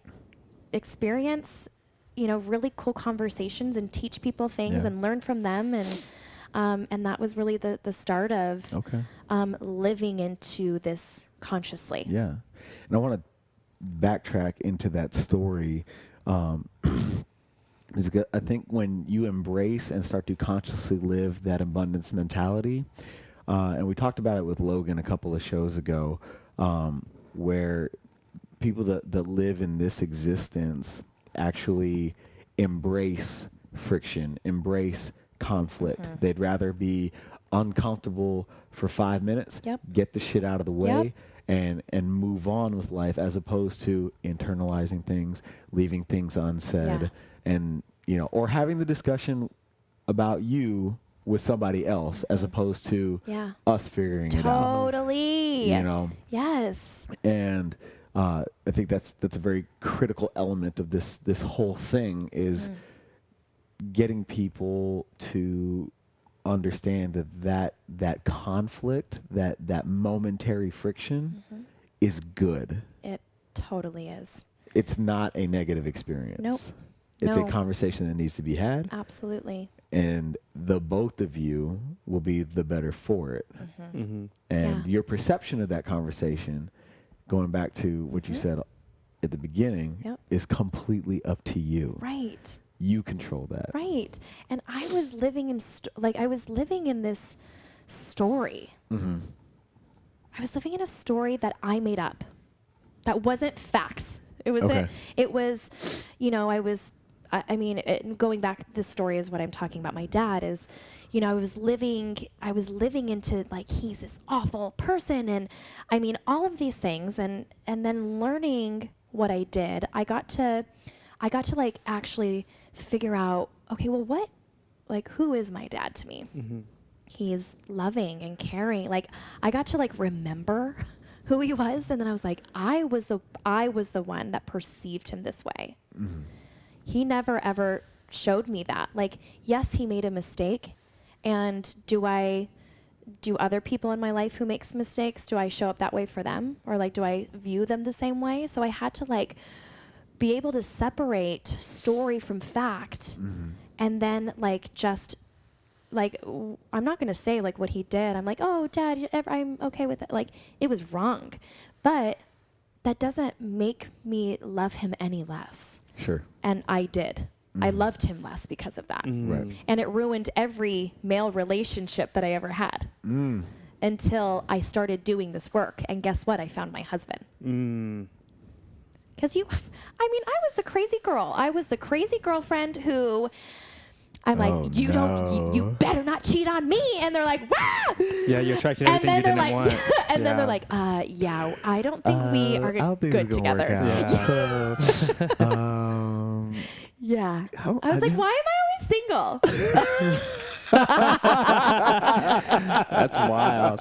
experience, really cool conversations and teach people things and learn from them. And that was really the start of living into this consciously. Yeah. And I want to backtrack into that story. Because I think when you embrace and start to consciously live that abundance mentality, and we talked about it with Logan a couple of shows ago, where people that live in this existence actually embrace friction, embrace conflict. They'd rather be uncomfortable for 5 minutes, get the shit out of the way, and move on with life, as opposed to internalizing things, leaving things unsaid, and or having the discussion about you with somebody else as opposed to Yeah. us figuring it out. Totally. You know? Yes. And I think that's a very critical element of this whole thing is getting people to understand that conflict, that momentary friction is good. It totally is. It's not a negative experience. Nope. It's No. a conversation that needs to be had, Absolutely. and the both of you will be the better for it. Mm-hmm. And Yeah. your perception of that conversation, going back to what you said at the beginning, Yep. is completely up to you. Right. You control that. Right. And I was living in I was living in this story. Mm-hmm. I was living in a story that I made up. That wasn't facts. It wasn't. Okay. It was, I mean, going back, this story is what I'm talking about. My dad is, I was living into like, he's this awful person. And I mean, all of these things. And then learning what I did, I got to like actually figure out, okay, well, who is my dad to me? Mm-hmm. He's loving and caring. Like, I got to like remember who he was. And then I was like, I was the one that perceived him this way. Mm-hmm. He never ever showed me that. Like, yes, he made a mistake. And do other people in my life who makes mistakes, do I show up that way for them? Or like, do I view them the same way? So I had to like be able to separate story from fact. And then like, just like, I'm not going to say like what he did. I'm like, oh, Dad, I'm okay with it. Like, it was wrong. But that doesn't make me love him any less. Sure. And I did. I loved him less because of that. Right. And it ruined every male relationship that I ever had until I started doing this work. And guess what? I found my husband. Because I was the crazy girl. I was the crazy girlfriend who I'm like, you better not cheat on me. And they're like, wow. Yeah, you attracted everything you didn't like, want. and then they're like, yeah, I don't think we are good together. Yeah. So, Yeah. I was like, why am I always single? That's wild.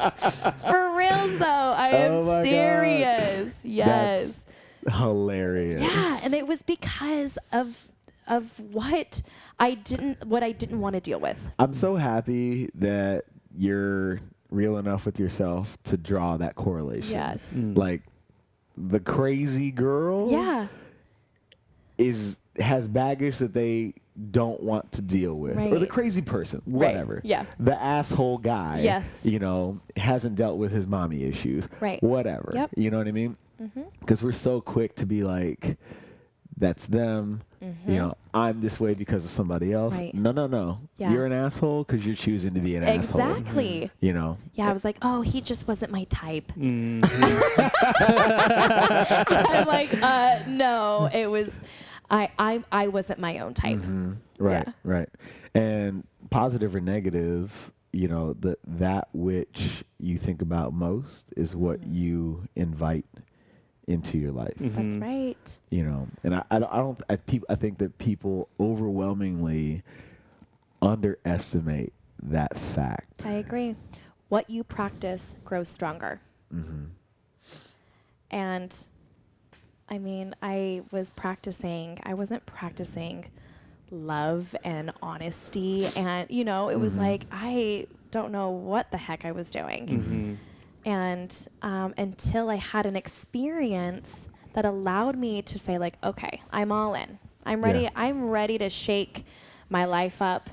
For reals, though. I Oh my am serious. Yes. That's hilarious. Yeah. And it was because of what I didn't want to deal with. I'm so happy that you're real enough with yourself to draw that correlation. Yes. Like, the crazy girl Yeah. has baggage that they don't want to deal with. Or the Right. crazy person, whatever. Right. Yeah. The asshole guy, Yes. hasn't dealt with his mommy issues. Right. Whatever. Yep. You know what I mean? Because we're so quick to be like, that's them. I'm this way because of somebody else. Right. No. Yeah. You're an asshole because you're choosing to be an asshole. Exactly. You know? Yeah, I was like, oh, he just wasn't my type. Mm-hmm. I'm like, no, it was, I wasn't my own type. Right, Yeah. right. And positive or negative, that which you think about most is what you invite into your life. That's right. And I think that people overwhelmingly underestimate that fact. I agree. What you practice grows stronger. And I mean, I wasn't practicing love and honesty. And, it was like, I don't know what the heck I was doing. And until I had an experience that allowed me to say like, okay, I'm all in. I'm ready. Yeah. I'm ready to shake my life up.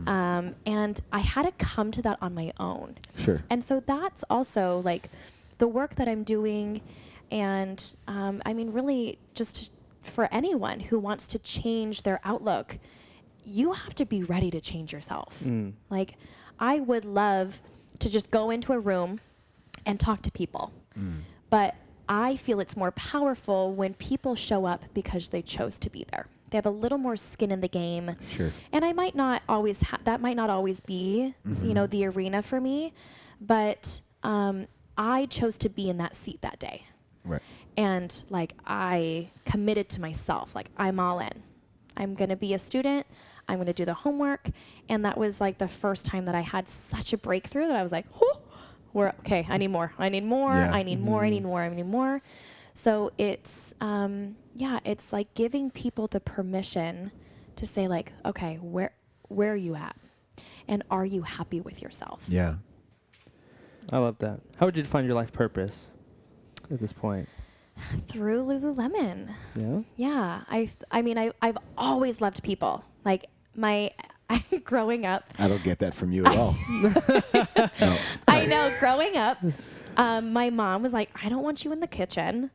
And I had to come to that on my own. Sure. And so that's also like the work that I'm doing. And I mean, really just for anyone who wants to change their outlook, you have to be ready to change yourself. Like, I would love to just go into a room and talk to people. But I feel it's more powerful when people show up because they chose to be there. They have a little more skin in the game. Sure. And I might not always that might not always be, the arena for me, but I chose to be in that seat that day. Right. And like, I committed to myself, like, I'm all in. I'm going to be a student. I'm going to do the homework. And that was like the first time that I had such a breakthrough that I was like, okay, I need more. I need more. Yeah. I need more. I need more. I need more. So it's, it's like giving people the permission to say like, okay, where are you at? And are you happy with yourself? Yeah. I love that. How would you define your life purpose at this point? Through Lululemon. Yeah. Yeah. I've always loved people. Like growing up. I don't get that from you at all. No. I know. Growing up, my mom was like, I don't want you in the kitchen,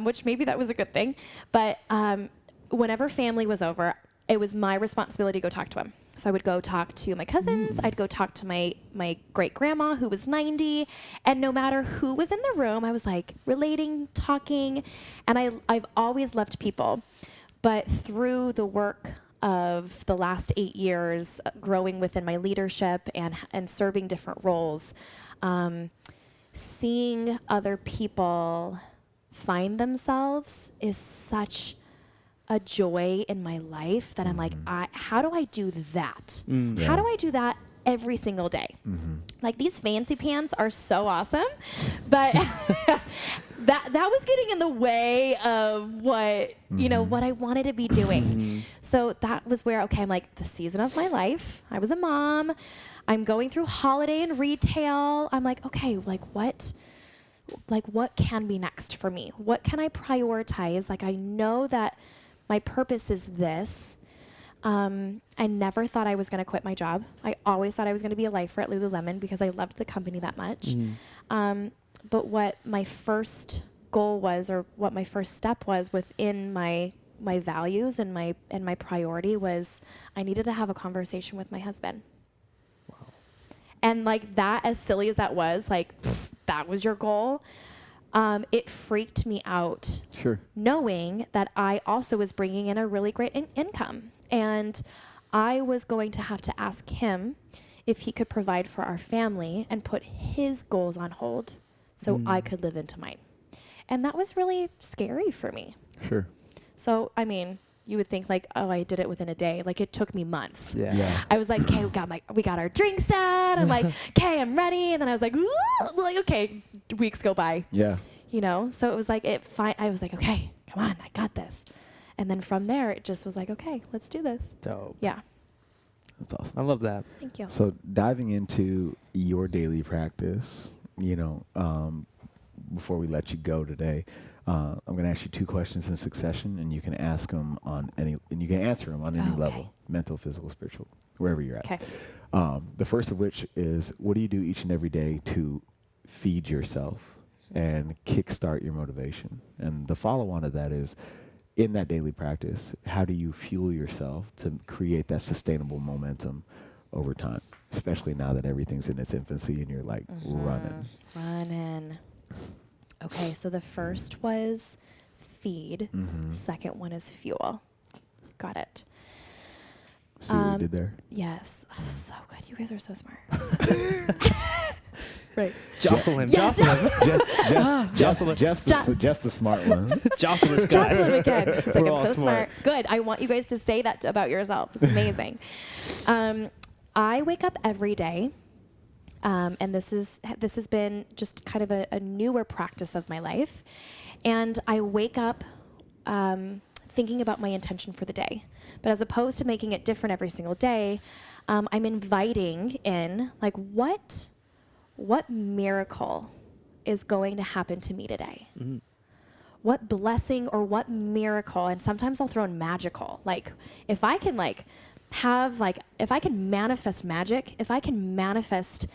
which maybe that was a good thing. But whenever family was over, it was my responsibility to go talk to them. So I would go talk to my cousins. I'd go talk to my great grandma who was 90. And no matter who was in the room, I was like relating, talking. And I've always loved people. But through the work of the last 8 years, growing within my leadership and serving different roles, seeing other people find themselves is such a joy in my life that I'm like, how do I do that? Yeah. How do I do that every single day? Like these fancy pants are so awesome, but that was getting in the way of what, what I wanted to be doing. So that was where, okay, I'm like the season of my life. I was a mom. I'm going through holiday and retail. I'm like, okay, what can be next for me? What can I prioritize? Like, I know that my purpose is this. I never thought I was going to quit my job. I always thought I was going to be a lifer at Lululemon because I loved the company that much. But what my first goal was, or what my first step was within my values and my priority was, I needed to have a conversation with my husband. Wow. And like that, as silly as that was, like that was your goal. It freaked me out. Sure. Knowing that I also was bringing in a really great income. And I was going to have to ask him if he could provide for our family and put his goals on hold so I could live into mine. And that was really scary for me. Sure. So, you would think like, oh, I did it within a day. Like it took me months. Yeah. I was like, okay, we got our drinks out. I'm like, okay, I'm ready. And then I was like, okay, weeks go by. Yeah. So it was like, I was like, okay, come on, I got this. And then from there, it just was like, okay, let's do this. Dope. Yeah. That's awesome. I love that. Thank you. So diving into your daily practice, before we let you go today, I'm going to ask you 2 questions in succession, and you can ask them and you can answer them on any level, mental, physical, spiritual, wherever you're at. Okay. The first of which is, what do you do each and every day to feed yourself and kickstart your motivation? And the follow-on to that is, in that daily practice, how do you fuel yourself to create that sustainable momentum over time, especially now that everything's in its infancy and you're like running? Okay, so the first was feed. Second one is fuel. Got it. See what you did there? Yes. Oh, so good. You guys are so smart. Right. Jocelyn. Jeff's the smart one. Jocelyn's Jocelyn again. He's like, We're I'm all so smart. Good. I want you guys to say that about yourselves. It's amazing. I wake up every day, and this has been just kind of a newer practice of my life. And I wake up thinking about my intention for the day. But as opposed to making it different every single day, I'm inviting in, like, what miracle is going to happen to me today? What blessing or what miracle, and sometimes I'll throw in magical. Like, if I can if I can manifest magic, if I can manifest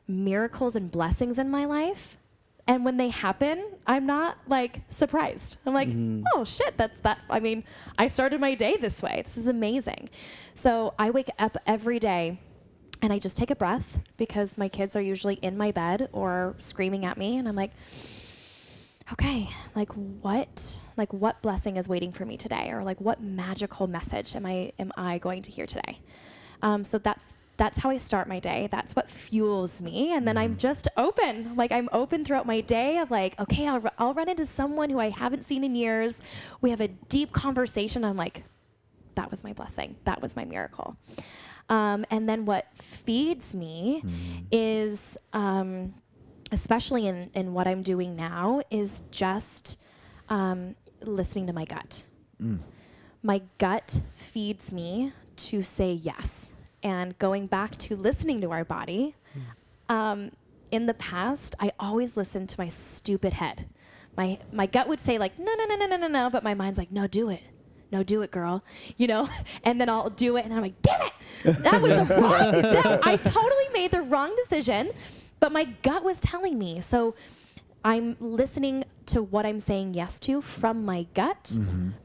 miracles and blessings in my life, and when they happen, I'm not like surprised. I'm like, oh shit, that's that. I started my day this way. This is amazing. So I wake up every day and I just take a breath because my kids are usually in my bed or screaming at me. And I'm like, okay, what blessing is waiting for me today? Or like, what magical message am I going to hear today? So that's how I start my day. That's what fuels me. And then I'm just open. Like, I'm open throughout my day of like, okay, I'll run into someone who I haven't seen in years. We have a deep conversation. I'm like, that was my blessing. That was my miracle. And then what feeds me is, especially in what I'm doing now, is just listening to my gut. My gut feeds me to say yes. And going back to listening to our body, in the past, I always listened to my stupid head. My gut would say like, no, but my mind's like, no, do it. No, do it, girl. You know, and then I'll do it, and then I'm like, damn it, that was the wrong. I totally made the wrong decision, but my gut was telling me. So I'm listening to what I'm saying yes to from my gut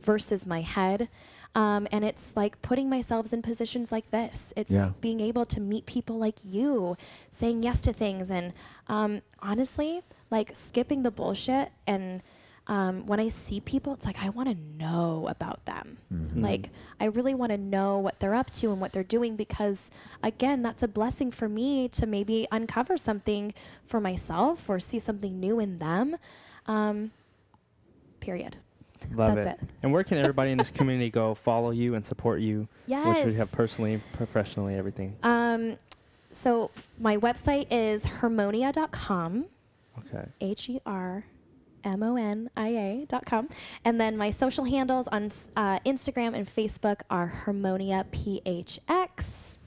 versus my head. And it's like putting myself in positions like this. It's being able to meet people like you, saying yes to things, and honestly, like skipping the bullshit. And when I see people, it's like I want to know about them. Like I really want to know what they're up to and what they're doing, because again, that's a blessing for me to maybe uncover something for myself or see something new in them. Period. Love That's it. it. And where can everybody in this community go follow you and support you? Which we have personally, professionally, everything. So my website is hermonia.com. Okay. HERMONIA.com. And then my social handles on Instagram and Facebook are Hermonia PHX.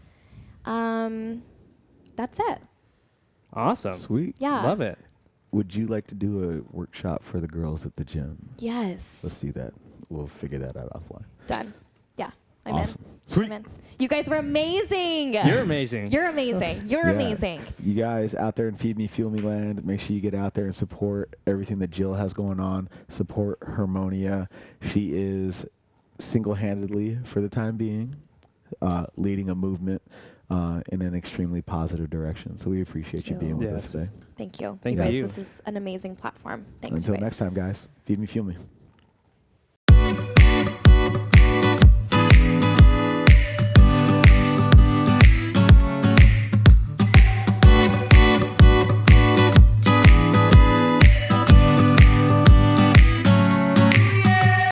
That's it. Awesome. Sweet. Yeah. Love it. Would you like to do a workshop for the girls at the gym? Yes. Let's do that. We'll figure that out offline. Done. Yeah. I'm Awesome. in. Sweet. I'm in. You guys were amazing. You're amazing. You're amazing. You're Yeah. amazing. You guys out there in Feed Me, Fuel Me land, make sure you get out there and support everything that Jill has going on. Support Hermonia. She is single-handedly, for the time being, leading a movement in an extremely positive direction. So we appreciate you being with us Yes. today. Thank you. Thank you guys, you. this is an amazing platform. Thanks, Until you guys. next time, guys. Feed Me, Fuel Me.